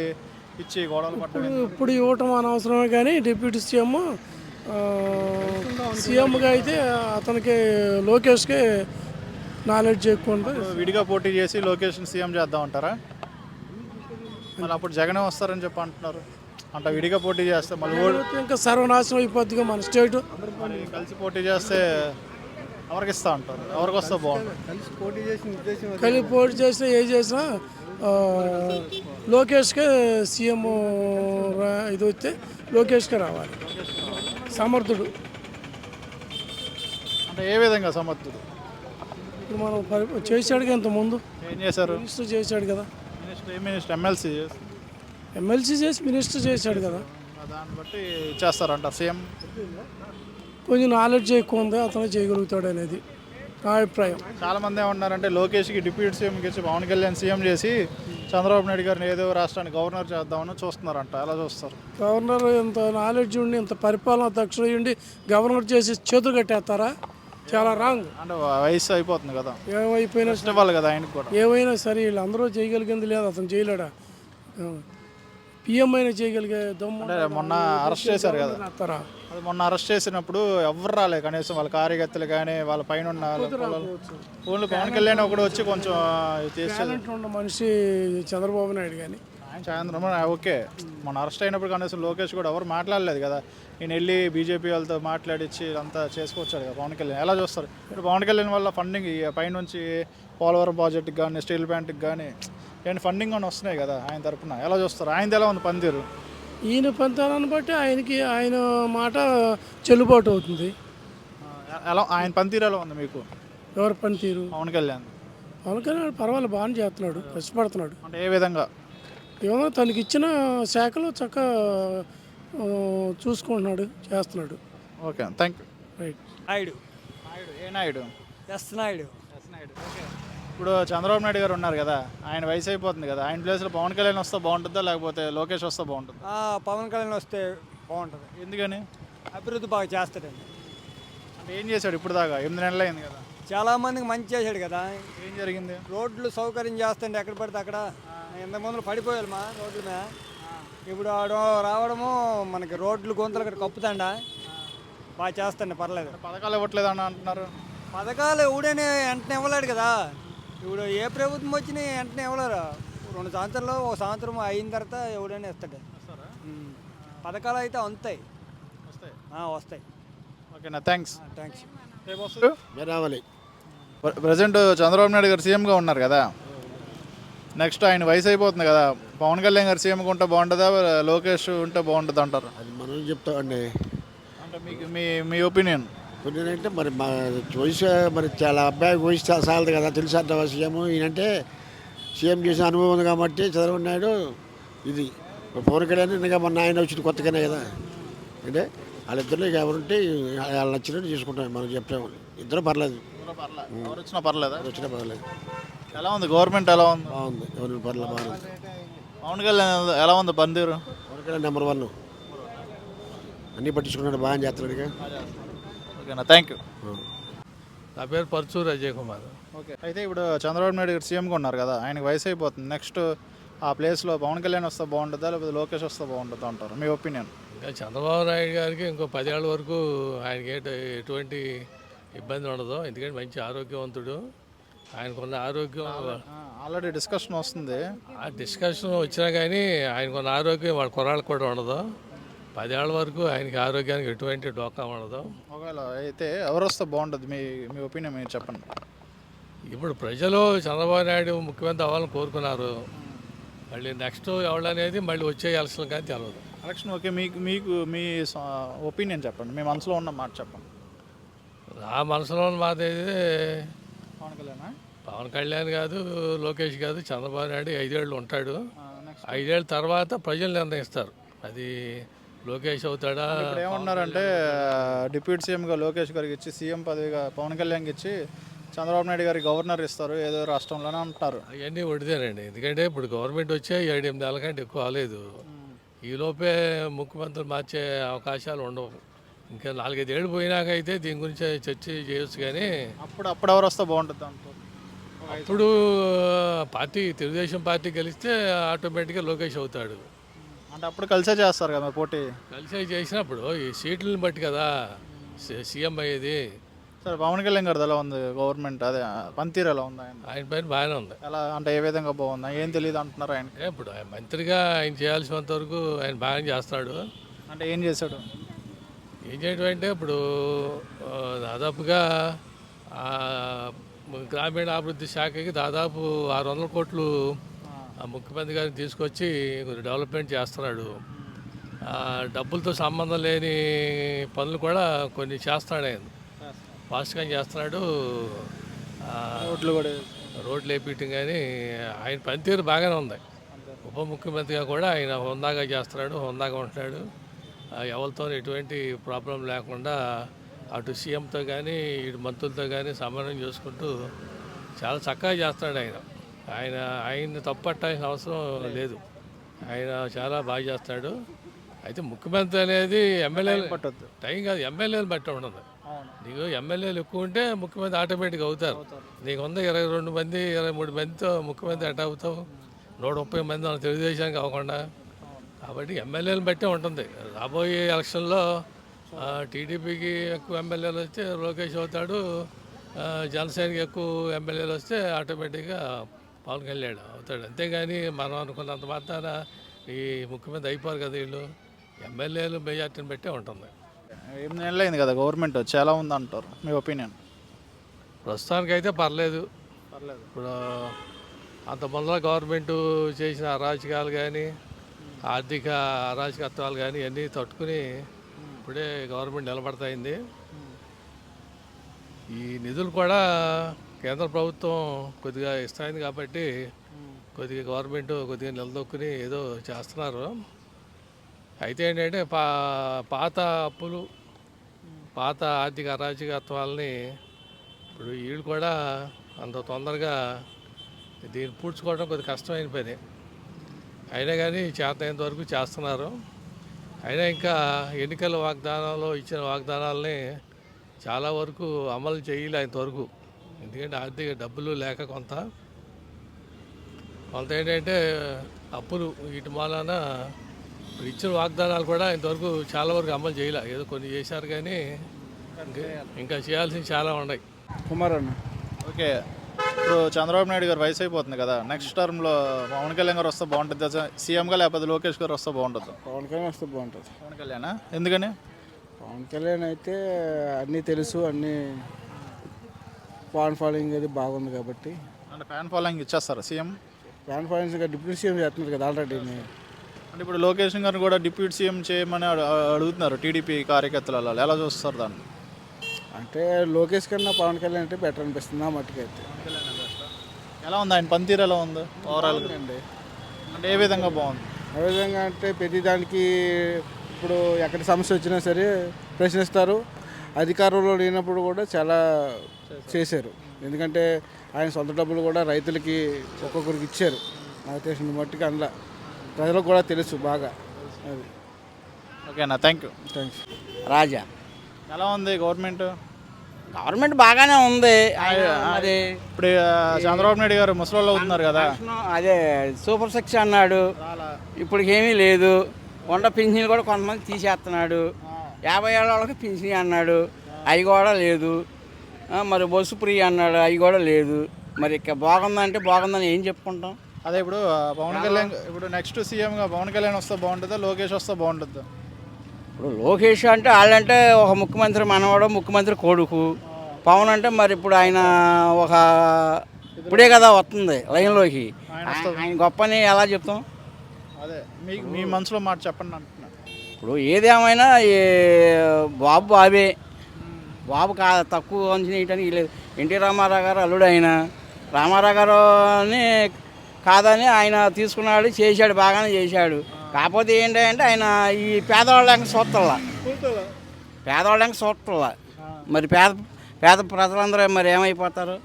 ఇచ్చి గొడవలు పట్టడం. ఇప్పుడు ఇవ్వటం అనవసరమే, కానీ డిప్యూటీ సీఎంగా అయితే అతనికి లోకేష్కి నాలెడ్జ్ ఎక్కువ ఉంటుంది. విడిగా పోటీ చేసి లోకేష్ని సీఎం చేద్దాం అంటారా? మళ్ళీ అప్పుడు జగనే వస్తారని చెప్పి అంటున్నారు. అంటే విడిగా పోటీ చేస్తే మళ్ళీ ఇంకా సర్వనాశనం అయిపోద్దిగా మన స్టేట్. కలిసి పోటీ చేస్తే ఎవరికి ఇస్తా అంటారు? ఎవరికి వస్తే బాగుంటుంది? కలిసి పోటీ చేసిన ఉద్దేశం కలిసి పోటీ చేస్తే ఏ చేసినా లోకేష్కే సీఎం ఇది వస్తే లోకేష్కే రావాలి. సమర్థుడు అంటే ఏ విధంగా సమర్థుడు? ఇప్పుడు మనం చేశాడుగా ఇంతకుముందు. ఏం చేశారు? మినిస్టర్ చేశాడు కదా. మినిస్టర్ ఎమ్మెల్సీ ఎమ్మెల్సీ చేసి మినిస్టర్ చేశాడు కదా, దాన్ని బట్టి ఇచ్చేస్తారంట సీఎం. కొంచెం నాలెడ్జ్ ఎక్కువ ఉంది, అతను చేయగలుగుతాడు అనేది నా అభిప్రాయం. చాలామంది ఏమన్నారంటే లోకేష్కి డిప్యూటీ సీఎంకి ఇచ్చి పవన్ కళ్యాణ్ సీఎం చేసి చంద్రబాబు నాయుడు గారిని ఏదో రాష్ట్రానికి గవర్నర్ చేద్దామని చూస్తున్నారంట, ఎలా చూస్తారు? గవర్నర్ ఇంత నాలెడ్జ్ ఉండి ఇంత పరిపాలన దక్షుడు ఉండి గవర్నర్ చేసి చేతులు కట్టేస్తారా? చాలా రాంగ్. అంటే వయసు అయిపోతుంది కదా, ఏమైపోయినా ఇవ్వాలి కదా ఆయనకు కూడా. ఏమైనా సరే వీళ్ళందరూ చేయగలిగింది లేదు, అతను చేయలేడా? పిఎం అయినా చేయగలిగే దమ్ము. అంటే మొన్న అరెస్ట్ చేశారు కదా, అది మొన్న అరెస్ట్ చేసినప్పుడు ఎవరు రాలేదు కనీసం, వాళ్ళ కార్యకర్తలు కానీ వాళ్ళ పైన ఉన్న ఓన్లీ పవన్ కళ్యాణ్ ఒకటి వచ్చి కొంచెం ఉన్న మనిషి చంద్రబాబు నాయుడు కానీ ఆయన చంద్రబాబు ఓకే. మొన్న అరెస్ట్ అయినప్పుడు కనీసం లోకేష్ కూడా ఎవరు మాట్లాడలేదు కదా, నేను వెళ్ళి బీజేపీ వాళ్ళతో మాట్లాడించి అంతా చేసుకొచ్చాడు కదా పవన్ కళ్యాణ్, ఎలా చూస్తారు? ఇప్పుడు పవన్ కళ్యాణ్ వల్ల ఫండింగ్ పైనుంచి పోలవరం ప్రాజెక్టుకి కానీ స్టీల్ ప్లాంట్కి కానీ ఏంటి ఫండింగ్ అని వస్తున్నాయి కదా ఆయన తరఫున, ఎలా చూస్తారు? ఆయనది ఎలా ఉంది పనితీరు? ఈయన పంతాలను బట్టి ఆయన మాట చెల్లుబాటు అవుతుంది. ఎలా ఆయన పనితీరు ఎలా ఉంది మీకు? ఎవరి పనితీరు? పవన్ కళ్యాణ్. పవన్ కళ్యాణ్ పర్వాలేదు, బాగానే చేస్తున్నాడు, కష్టపడుతున్నాడు. అంటే ఏ విధంగా? ఏమో తనకి ఇచ్చిన శాఖలో చక్కగా చూసుకుంటున్నాడు, చేస్తున్నాడు. Okay, thank you. Right. Naidu. A Naidu? Naidu. Okay, ఇప్పుడు చంద్రబాబు నాయుడు గారు ఉన్నారు కదా, ఆయన వయసు అయిపోతుంది కదా, ఆయన ప్లేస్లో పవన్ కళ్యాణ్ వస్తే బాగుంటుందా లేకపోతే లోకేష్ వస్తే బాగుంటుంది? పవన్ కళ్యాణ్ వస్తే బాగుంటుంది. ఎందుకని? అభివృద్ధి బాగా చేస్తాడండి. అంటే ఏం చేశాడు ఇప్పుడు దాకా? 8 నెలలు అయింది కదా. చాలామందికి మంచి చేశాడు కదా. ఏం జరిగింది? రోడ్లు సౌకర్యం చేస్తుండే, ఎక్కడ పడితే అక్కడ. ఇంతకుముందు పడిపోయాలి మా రోడ్ల మీద, ఇప్పుడు రావడము మనకి రోడ్లు గొంతులు అక్కడ కప్పుతాండ బాగా చేస్తాండి, పర్లేదు. పథకాలు ఇవ్వట్లేదు అని అంటున్నారు. పథకాలు ఎవడైనా వెంటనే ఇవ్వలేడు కదా, ఇప్పుడు ఏ ప్రభుత్వం వచ్చినా వెంటనే ఇవ్వలేరు. 2 సంవత్సరాలు, 1 సంవత్సరం అయిన తర్వాత ఎవడైనా ఇస్తాడు. పథకాలు అయితే వస్తాయి. ఓకేనా, thanks. Thanks. Present Chandrababu Naidu గారు సీఎంగా ఉన్నారు కదా, నెక్స్ట్ ఆయన వయసు అయిపోతుంది కదా, పవన్ కళ్యాణ్ గారు సీఎంగా ఉంటే బాగుంటుందా, లోకేష్ ఉంటే బాగుంటుంది అంటారు? అది మనం చెప్తామండి. అంటే మీకు మీ ఒపీనియన్? కొన్ని అంటే మరి మా వయసు మరి చాలా అబ్బాయి వయసు చాలదు కదా, తెలుసు అంట సీఎం. ఈయనంటే సీఎం చేసిన అనుభవం ఉంది కాబట్టి చంద్రబాబు నాయుడు ఇది పవన్ కళ్యాణ్ ఇంకా మొన్న ఆయన వచ్చింది కొత్తగానే కదా. అంటే వాళ్ళిద్దరిలో ఎవరుంటే వాళ్ళు నచ్చినట్టు చేసుకుంటాం, మనం చెప్పాము. ఇద్దరు పర్లేదు, ఎవరు వచ్చినా పర్లేదా? వచ్చినా పర్లేదు. ఎలా ఉంది గవర్నమెంట్? ఎలా ఉంది? బాగుంది, ఎవరు పర్లేదు, బాగుంది. పవన్ కళ్యాణ్ ఎలా ఉంది పనితీరు? పవన్ కళ్యాణ్ నెంబర్ 1, అన్నీ పట్టించుకున్నాడు, బాగా చేస్తున్నాడు. ఓకేనా, థ్యాంక్ యూ. నా పేరు పర్చూరు అజయ్ కుమార్. ఓకే, అయితే ఇప్పుడు చంద్రబాబు నాయుడు గారు సీఎంగా ఉన్నారు కదా, ఆయనకి వయసు అయిపోతుంది. నెక్స్ట్ ఆ ప్లేస్లో పవన్ కళ్యాణ్ వస్తే బాగుంటుందా, లేకపోతే లోకేష్ వస్తే బాగుంటుందా అంటారు? మీ ఒపీనియన్? ఇంకా చంద్రబాబు నాయుడు గారికి ఇంకో 10 ఏళ్ళ వరకు ఆయనకి ఎటువంటి ఇబ్బంది ఉండదు. ఎందుకంటే మంచి ఆరోగ్యవంతుడు, ఆయనకున్న ఆరోగ్యం. ఆల్రెడీ డిస్కషన్ వస్తుంది. ఆ డిస్కషన్ వచ్చినా కానీ ఆయనకున్న ఆరోగ్యం వాళ్ళ కుర్రాళ్ళకి కూడా ఉండదు. 10 ఏళ్ళ వరకు ఆయనకి ఆరోగ్యానికి ఎటువంటి డోకా ఉండదు. ఒకవేళ అయితే ఎవరు వస్తే బాగుంటుంది? మీ ఒపీనియన్ మీరు చెప్పండి. ఇప్పుడు ప్రజలు చంద్రబాబు నాయుడు ముఖ్యమంత్రి అవ్వాలని కోరుకున్నారు. మళ్ళీ నెక్స్ట్ ఎవడనేది మళ్ళీ వచ్చే ఎలక్షన్ కానీ తెలియదు. ఎలక్షన్ ఓకే, మీకు మీ ఒపీనియన్ చెప్పండి, మీ మనసులో ఉన్న మాట చెప్పండి. నా మనసులో ఉన్న మాట అయితే పవన్ కళ్యాణ్. పవన్ కళ్యాణ్ కాదు, లోకేష్ కాదు, చంద్రబాబు నాయుడు 5 ఏళ్ళు ఉంటాడు. 5 ఏళ్ళ తర్వాత ప్రజలు నిర్ణయిస్తారు అది లోకేష్ అవుతాడా. ఇప్పుడు ఏమన్నారంటే డిప్యూటీ సీఎంగా లోకేష్ గారికి ఇచ్చి, సీఎం పదవిగా పవన్ కళ్యాణ్కి ఇచ్చి చంద్రబాబు నాయుడు గారికి గవర్నర్ ఇస్తారు ఏదో రాష్ట్రంలోనే అంటారు. అవన్నీ ఒడిదేనండి. ఎందుకంటే ఇప్పుడు గవర్నమెంట్ వచ్చే 7-8 నెలల కంటే ఎక్కువ అవ్వలేదు. ఈలోపే ముఖ్యమంత్రులు మార్చే అవకాశాలు ఉండవు. ఇంకా 4-5 ఏళ్ళు పోయినాక అయితే దీని గురించి చర్చ చేయొచ్చు. కానీ అప్పుడు ఎవరు వస్తే బాగుంటుంది అంటారు? అప్పుడు తెలుగుదేశం పార్టీ గెలిస్తే ఆటోమేటిక్గా లోకేష్ అవుతాడు. అంటే అప్పుడు కలిసే చేస్తారు కదా పోటీ. కలిసే చేసినప్పుడు ఈ సీట్లను బట్టి కదా సీఎం అయ్యేది. సరే, పవన్ కళ్యాణ్ గారిది ఎలా ఉంది గవర్నమెంట్? అదే పనితీరు ఎలా ఉంది? ఆయన పైన బాగానే ఉంది. ఎలా అంటే ఏ విధంగా బాగుంది? ఏం తెలియదు అంటున్నారు ఆయన. ఇప్పుడు ఆయన మంత్రిగా ఆయన చేయాల్సినంత వరకు ఆయన బాగానే చేస్తాడు. అంటే ఏం చేశాడు? ఏం చేయడం అంటే ఇప్పుడు దాదాపుగా గ్రామీణాభివృద్ధి శాఖకి దాదాపు 600 కోట్లు ముఖ్యమంత్రి గారిని తీసుకొచ్చి కొంచెం డెవలప్మెంట్ చేస్తున్నాడు. డబ్బులతో సంబంధం లేని పనులు కూడా కొన్ని చేస్తాడు ఆయన, ఫాస్ట్గా చేస్తున్నాడు. రోడ్లు వేపించడం కానీ ఆయన పనితీరు బాగానే ఉంది. ఉప ముఖ్యమంత్రిగా కూడా ఆయన హుందాగా చేస్తున్నాడు, హుందాగా ఉంటున్నాడు. ఎవరితో ఎటువంటి ప్రాబ్లం లేకుండా అటు సీఎంతో కానీ ఇటు మంత్రులతో కానీ సమన్వయం చేసుకుంటూ చాలా చక్కగా చేస్తున్నాడు ఆయన తప్పట్టాల్సిన అవసరం లేదు. ఆయన చాలా బాగా చేస్తాడు. అయితే ముఖ్యమంత్రి అనేది ఎమ్మెల్యేలు టైం కాదు, ఎమ్మెల్యేలు బట్టి ఉండదు. నీకు ఎమ్మెల్యేలు ఎక్కువ ఉంటే ముఖ్యమంత్రి ఆటోమేటిక్గా అవుతారు. నీకు 22 మంది 23 మందితో ముఖ్యమంత్రి ఎట్లా అవుతావు? 130 మంది మన తెలుగుదేశానికి అవ్వకుండా. కాబట్టి ఎమ్మెల్యేలను బట్టే ఉంటుంది. రాబోయే ఎలక్షన్లో టీడీపీకి ఎక్కువ ఎమ్మెల్యేలు వస్తే లోకేష్ అవుతాడు, జనసేనకి ఎక్కువ ఎమ్మెల్యేలు వస్తే ఆటోమేటిక్గా పవన్ కళ్యాణ్ అవుతాడు. అంతేగాని మనం అనుకున్నంత మాత్రాన ఈ ముఖ్యమంత్రి అయిపోరు కదా వీళ్ళు. ఎమ్మెల్యేలు మెజార్టీని బట్టే ఉంటుంది. 8 నెలలు అయింది కదా గవర్నమెంట్ వచ్చి, ఎలా ఉంది అంటారు మీ ఒపీనియన్? ప్రస్తుతానికైతే పర్లేదు. ఇప్పుడు అంత ముందర గవర్నమెంట్ చేసిన అరాచకాలు కానీ ఆర్థిక అరాచకత్వాలు కానీ అన్నీ తట్టుకుని ఇప్పుడే గవర్నమెంట్ నిలబడతాయింది. ఈ నిధులు కూడా కేంద్ర ప్రభుత్వం కొద్దిగా ఇస్తాయింది కాబట్టి కొద్దిగా గవర్నమెంట్ కొద్దిగా నిలదొక్కుని ఏదో చేస్తున్నారు. అయితే ఏంటంటే పాత అప్పులు, పాత ఆర్థిక అరాచకత్వాలని ఇప్పుడు వీళ్ళు కూడా అంత తొందరగా దీన్ని పూడ్చుకోవడం కొద్దిగా కష్టమైన పని. అయినా కానీ చేతనైనంత వరకు చేస్తున్నారు. అయినా ఇంకా ఎన్నికల వాగ్దానాల్లో ఇచ్చిన వాగ్దానాలని చాలా వరకు అమలు చేయలే ఇంతవరకు. ఎందుకంటే ఆర్థిక డబ్బులు లేక కొంత ఏంటంటే అప్పులు వీటి మూలాన ఇచ్చిన వాగ్దానాలు కూడా ఇంతవరకు చాలా వరకు అమలు చేయలే. ఏదో కొన్ని చేశారు కానీ ఇంకా చేయాల్సింది చాలా ఉన్నాయి. కుమార్ అన్న, ఓకే, ఇప్పుడు చంద్రబాబు నాయుడు గారు వయసు అయిపోతుంది కదా, నెక్స్ట్ టర్మ్లో పవన్ కళ్యాణ్ గారు వస్తే బాగుంటుంది సీఎంగా, లేకపోతే లోకేష్ గారు వస్తే బాగుంటుంది? పవన్ కళ్యాణ్ వస్తే బాగుంటుంది. పవన్ కళ్యాణ్ ఎందుకని? పవన్ కళ్యాణ్ అయితే అన్నీ తెలుసు, అన్నీ ఫ్యాన్ ఫాలోయింగ్ అది బాగుంది కాబట్టి. అంటే ఫ్యాన్ ఫాలోయింగ్ ఇచ్చేస్తారు సీఎం? కాన్ఫరెన్స్గా డిప్యూటీ సీఎం చేస్తున్నారు కదా ఆల్రెడీ. అంటే ఇప్పుడు లోకేష్ గారిని కూడా డిప్యూటీ సీఎం చేయమని అడుగుతున్నారు టీడీపీ కార్యకర్తలు. అలా ఎలా చూస్తారు దాన్ని? అంటే లోకేష్ కన్నా పవన్ కళ్యాణ్ అంటే బెటర్ అనిపిస్తుంది ఆ మట్టుకైతే. ఎలా ఉంది ఆయన పనితీరు, ఎలా ఉంది ఓవరాల్ అండి అంటే ఏ విధంగా బాగుంది? ఏ విధంగా అంటే ప్రతిదానికి ఇప్పుడు ఎక్కడ సమస్య వచ్చినా సరే ప్రశ్నిస్తారు. అధికారంలో లేనప్పుడు కూడా చాలా చేశారు. ఎందుకంటే ఆయన సొంత డబ్బులు కూడా రైతులకి ఒక్కొక్కరికి ఇచ్చారు. నాకు తెలిసిన మట్టుకు అందులో ప్రజలకు కూడా తెలుసు బాగా. అది ఓకేనా, థ్యాంక్ యూ. థ్యాంక్స్. రాజా ఎలా ఉంది గవర్నమెంట్? గవర్నమెంట్ బాగానే ఉంది. మరి ఇప్పుడు చంద్రబాబు నాయుడు గారు ముసలోళ్ళు అవుతున్నారు కదా, అదే సూపర్ సిక్స్ అన్నాడు, ఇప్పుడు ఏమీ లేదు. వంట పింఛన్లు కూడా కొంతమంది తీసేస్తున్నాడు. 50 ఏళ్ళ వాళ్ళకి పింఛన్ అన్నాడు, అవి కూడా లేదు. మరి బస్సు ఫ్రీ అన్నాడు, అవి కూడా లేదు. మరి ఇక బాగుందంటే బాగుందని ఏం చెప్పుకుంటాం? అదే ఇప్పుడు పవన్ కళ్యాణ్ ఇప్పుడు నెక్స్ట్ సీఎంగా పవన్ కళ్యాణ్ వస్తే బాగుంటుందా, లోకేష్ వస్తే బాగుంటుందా? ఇప్పుడు లోకేష్ అంటే వాళ్ళంటే ఒక ముఖ్యమంత్రి మనవాడు, ముఖ్యమంత్రి కొడుకు. పవన్ అంటే మరి ఇప్పుడు ఆయన ఒక ఇప్పుడే కదా వస్తుంది లైన్లోకి. ఆయన గొప్పని ఎలా చెప్తాం? అదే మీ మనసులో మాట చెప్పండి అంటున్నా. ఇప్పుడు ఏదేమైనా బాబే బాబు తక్కువ అంచనేయటానికి లేదు. ఎన్టీ రామారావు గారు అల్లుడు ఆయన. రామారావు గారుని కాదని ఆయన తీసుకున్నాడు, చేశాడు, బాగానే చేశాడు. కాకపోతే ఏంటంటే ఆయన ఈ పేదవాళ్ళకి చూస్తల్లా, మరి పేద ప్రజలందరూ మరి ఏమైపోతారు?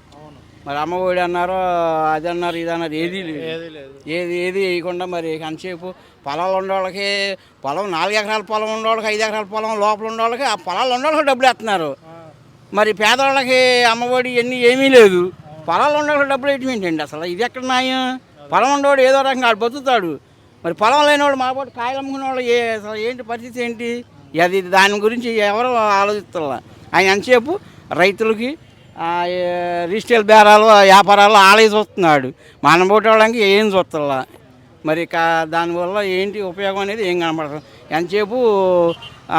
మరి అమ్మఒడి అన్నారు, అది అన్నారు, ఇది అన్నారు, ఏది ఏది వేయకుండా మరి అంతసేపు పొలాలు ఉండేవాళ్ళకి, పొలం 4 ఎకరాల పొలం ఉండేవాళ్ళకి, 5 ఎకరాల పొలం లోపల ఉండేవాళ్ళకి, ఆ పొలాలు ఉండేవాళ్ళకి డబ్బులు వేస్తున్నారు. మరి పేదవాళ్ళకి అమ్మఒడి ఇవన్నీ ఏమీ లేదు. పొలాలు ఉండేవాళ్ళకి డబ్బులు వేయటం ఏంటండి అసలు? ఇది ఎక్కడ న్యాయం? పొలం ఉండేవాడు ఏదో రకంగా ఆడు బతుకుతాడు. మరి పొలం లేనివాడు మా పాటు కాయలు అమ్ముకునే వాళ్ళు అసలు ఏంటి పరిస్థితి ఏంటి? అది దాని గురించి ఎవరు ఆలోచిస్తున్నా. ఆయన ఎంతసేపు రైతులకి రిజిస్టల్ బేరాలు, వ్యాపారాలు ఆలయ చూస్తున్నాడు. మనం పోటీ ఏం చూస్తున్నా. మరి దానివల్ల ఏంటి ఉపయోగం అనేది ఏం కనపడదు. ఎంతసేపు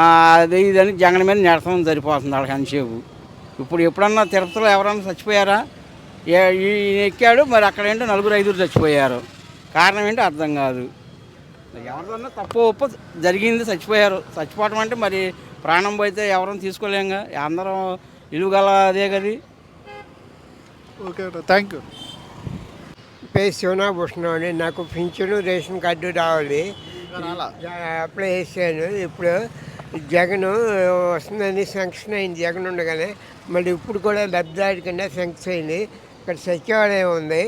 అది ఇదని జగన్ మీద నెడతాం సరిపోతుంది వాళ్ళకి ఎంతసేపు. ఇప్పుడు ఎప్పుడన్నా తిరుపతిలో ఎవరన్నా చచ్చిపోయారా? ఎక్కాడు, మరి అక్కడ ఏంటో 4-5 చచ్చిపోయారు. కారణం ఏంటో అర్థం కాదు. ఎవరిదన్నా తప్పు ఒప్పు జరిగింది, చచ్చిపోయారు. చచ్చిపోవటం అంటే మరి ప్రాణం పోతే ఎవరైనా తీసుకోలేంగా, అందరం ఇలుగల అదే కది. Okay, thank you. పేరు శివనాభూషణం అండి. నాకు పింఛను రేషన్ కార్డు రావాలి, అప్లై చేశాను. ఇప్పుడు జగన్ వస్తుందని శాంక్షన్ అయింది, జగన్ ఉండగానే. మళ్ళీ ఇప్పుడు కూడా లబ్ధిదారు కింద శాంక్షన్ అయింది. ఇక్కడ సచివాలయం ఉంది,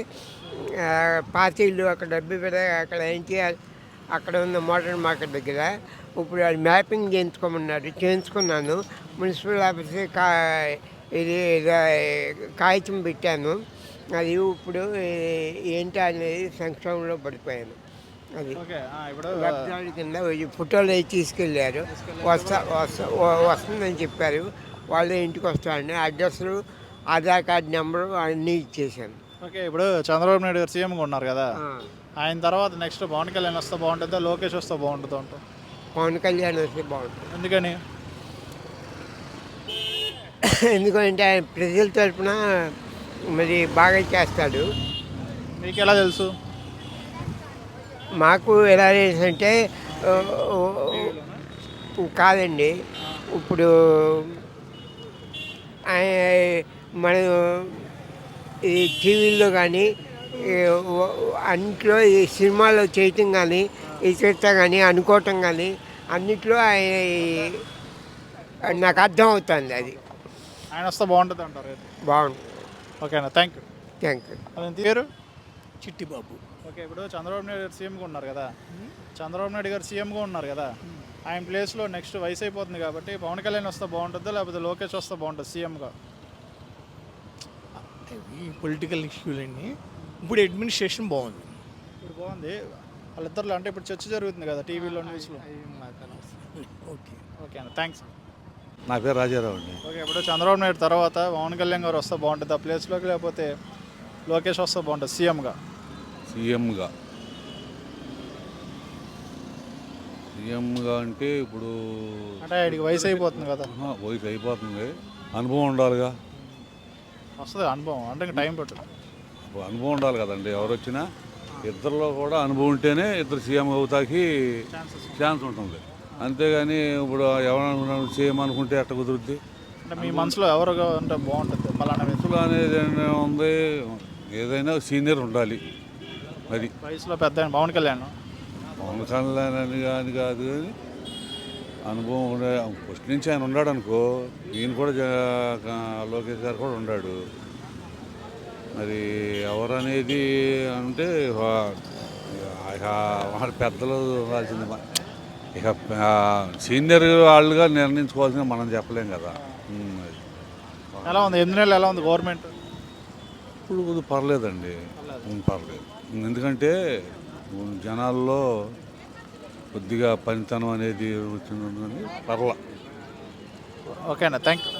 పార్టీలు అక్కడ డబ్బు పెట్టి అక్కడ ఏంటి అక్కడ ఉన్న మోడర్న్ మార్కెట్ దగ్గర. ఇప్పుడు అది మ్యాపింగ్ చేయించుకున్నాను. మున్సిపల్ ఆఫీస్ ఇది కాగితం పెట్టాను. అది ఇప్పుడు ఏంటి అనేది సంక్షేమంలో పడిపోయాను. అది లబ్ధిదారు కింద ఫోటోలు తీసుకెళ్ళారు, వస్తుందని చెప్పారు. వాళ్ళే ఇంటికి వస్తారని అడ్రస్లు, ఆధార్ కార్డు నెంబరు అన్నీ ఇచ్చేసాను. ఓకే, ఇప్పుడు చంద్రబాబు నాయుడు గారు సీఎంగా ఉన్నారు కదా, ఆయన తర్వాత నెక్స్ట్ పవన్ కళ్యాణ్ వస్తే బాగుంటుందా, లోకేష్ వస్తే బాగుంటుందా అంటారు? పవన్ కళ్యాణ్ వస్తే బాగుంటుంది. ఎందుకని? ఎందుకంటే ఆయన ప్రజల తరఫున మరి బాగా చేస్తాడు. మీకు ఎలా తెలుసు? మాకు ఎలా తెలుసంటే కాదండి, ఇప్పుడు మనం ఈ టీవీల్లో కానీ అన్నిట్లో ఈ సినిమాలో చేయటం కానీ ఇతరత కానీ అనుకోవటం కానీ అన్నిట్లో నాకు అర్థం అవుతుంది. అది ఆయన వస్తే బాగుంటుంది అంటారు? బాగుంటుంది. ఓకేనా, థ్యాంక్ యూ. Thank you. అదే పేరు? చిట్టిబాబు. ఓకే, ఇప్పుడు చంద్రబాబు నాయుడు గారు సీఎంగా ఉన్నారు కదా, చంద్రబాబు నాయుడు గారు సీఎంగా ఉన్నారు కదా, ఆయన ప్లేస్లో నెక్స్ట్ వయసు అయిపోతుంది కాబట్టి పవన్ కళ్యాణ్ వస్తే బాగుంటుందా, లేకపోతే లోకేష్ వస్తే బాగుంటుంది సీఎంగా? ఈ పొలిటికల్ ఇష్యూలన్నీ ఇప్పుడు అడ్మినిస్ట్రేషన్ బాగుంది. ఇప్పుడు బాగుంది వాళ్ళిద్దరిలో. అంటే ఇప్పుడు చర్చ జరుగుతుంది కదా టీవీలో, న్యూస్లో. ఓకే, ఓకేనా, థ్యాంక్స్. నా పేరు రాజారావు అండి. ఓకే, ఇప్పుడు చంద్రబాబు నాయుడు తర్వాత పవన్ కళ్యాణ్ గారు వస్తే బాగుంటుంది ఆ ప్లేస్లోకి, లేకపోతే లోకేష్ వస్తే బాగుంటుంది సీఎంగా? సీఎంగా అంటే ఇప్పుడు అంటే ఆయనకి వయసు అయిపోతుంది కదా. వయసు అయిపోతుంది, అనుభవం ఉండాలిగా. వస్తుంది అనుభవం, అంటే టైం పడుతుంది. అనుభవం ఉండాలి కదండి ఎవరు వచ్చినా. ఇద్దరిలో కూడా అనుభవం ఉంటేనే ఇద్దరు సీఎం అవుతాకి ఛాన్స్ ఉంటుంది. అంతేగాని ఇప్పుడు ఎవరన్నా సీఎం అనుకుంటే ఎట్ట కుదురుద్ది? అంటే మీ మనసులో ఎవరు అంటే బాగుంటుంది పలానా వయసులో అనేది ఏమైనా ఉంది, ఏదైనా సీనియర్ ఉండాలి. అది వయసులో పెద్ద ఆయన పవన్ కళ్యాణ్. పవన్ కళ్యాణ్ అని కానీ కాదు, కానీ అనుభవం ఉండే ఫస్ట్ నుంచి ఆయన ఉన్నాడు అనుకో. ఈయన కూడా లోకేష్ గారు కూడా ఉన్నాడు. మరి ఎవరు అనేది అంటే వాడు పెద్దలు రాల్సింది. ఇక సీనియర్ వాళ్ళుగా నిర్ణయించుకోవాల్సిన మనం చెప్పలేం కదా. ఎలా ఉంది 8 నెలలు ఎలా ఉంది గవర్నమెంట్? ఇప్పుడు కొద్దిగా పర్లేదండి, పర్లేదు. ఎందుకంటే జనాల్లో కొద్దిగా పనితనం అనేది వచ్చిందని పర్లా. ఓకేనా, థ్యాంక్ యూ.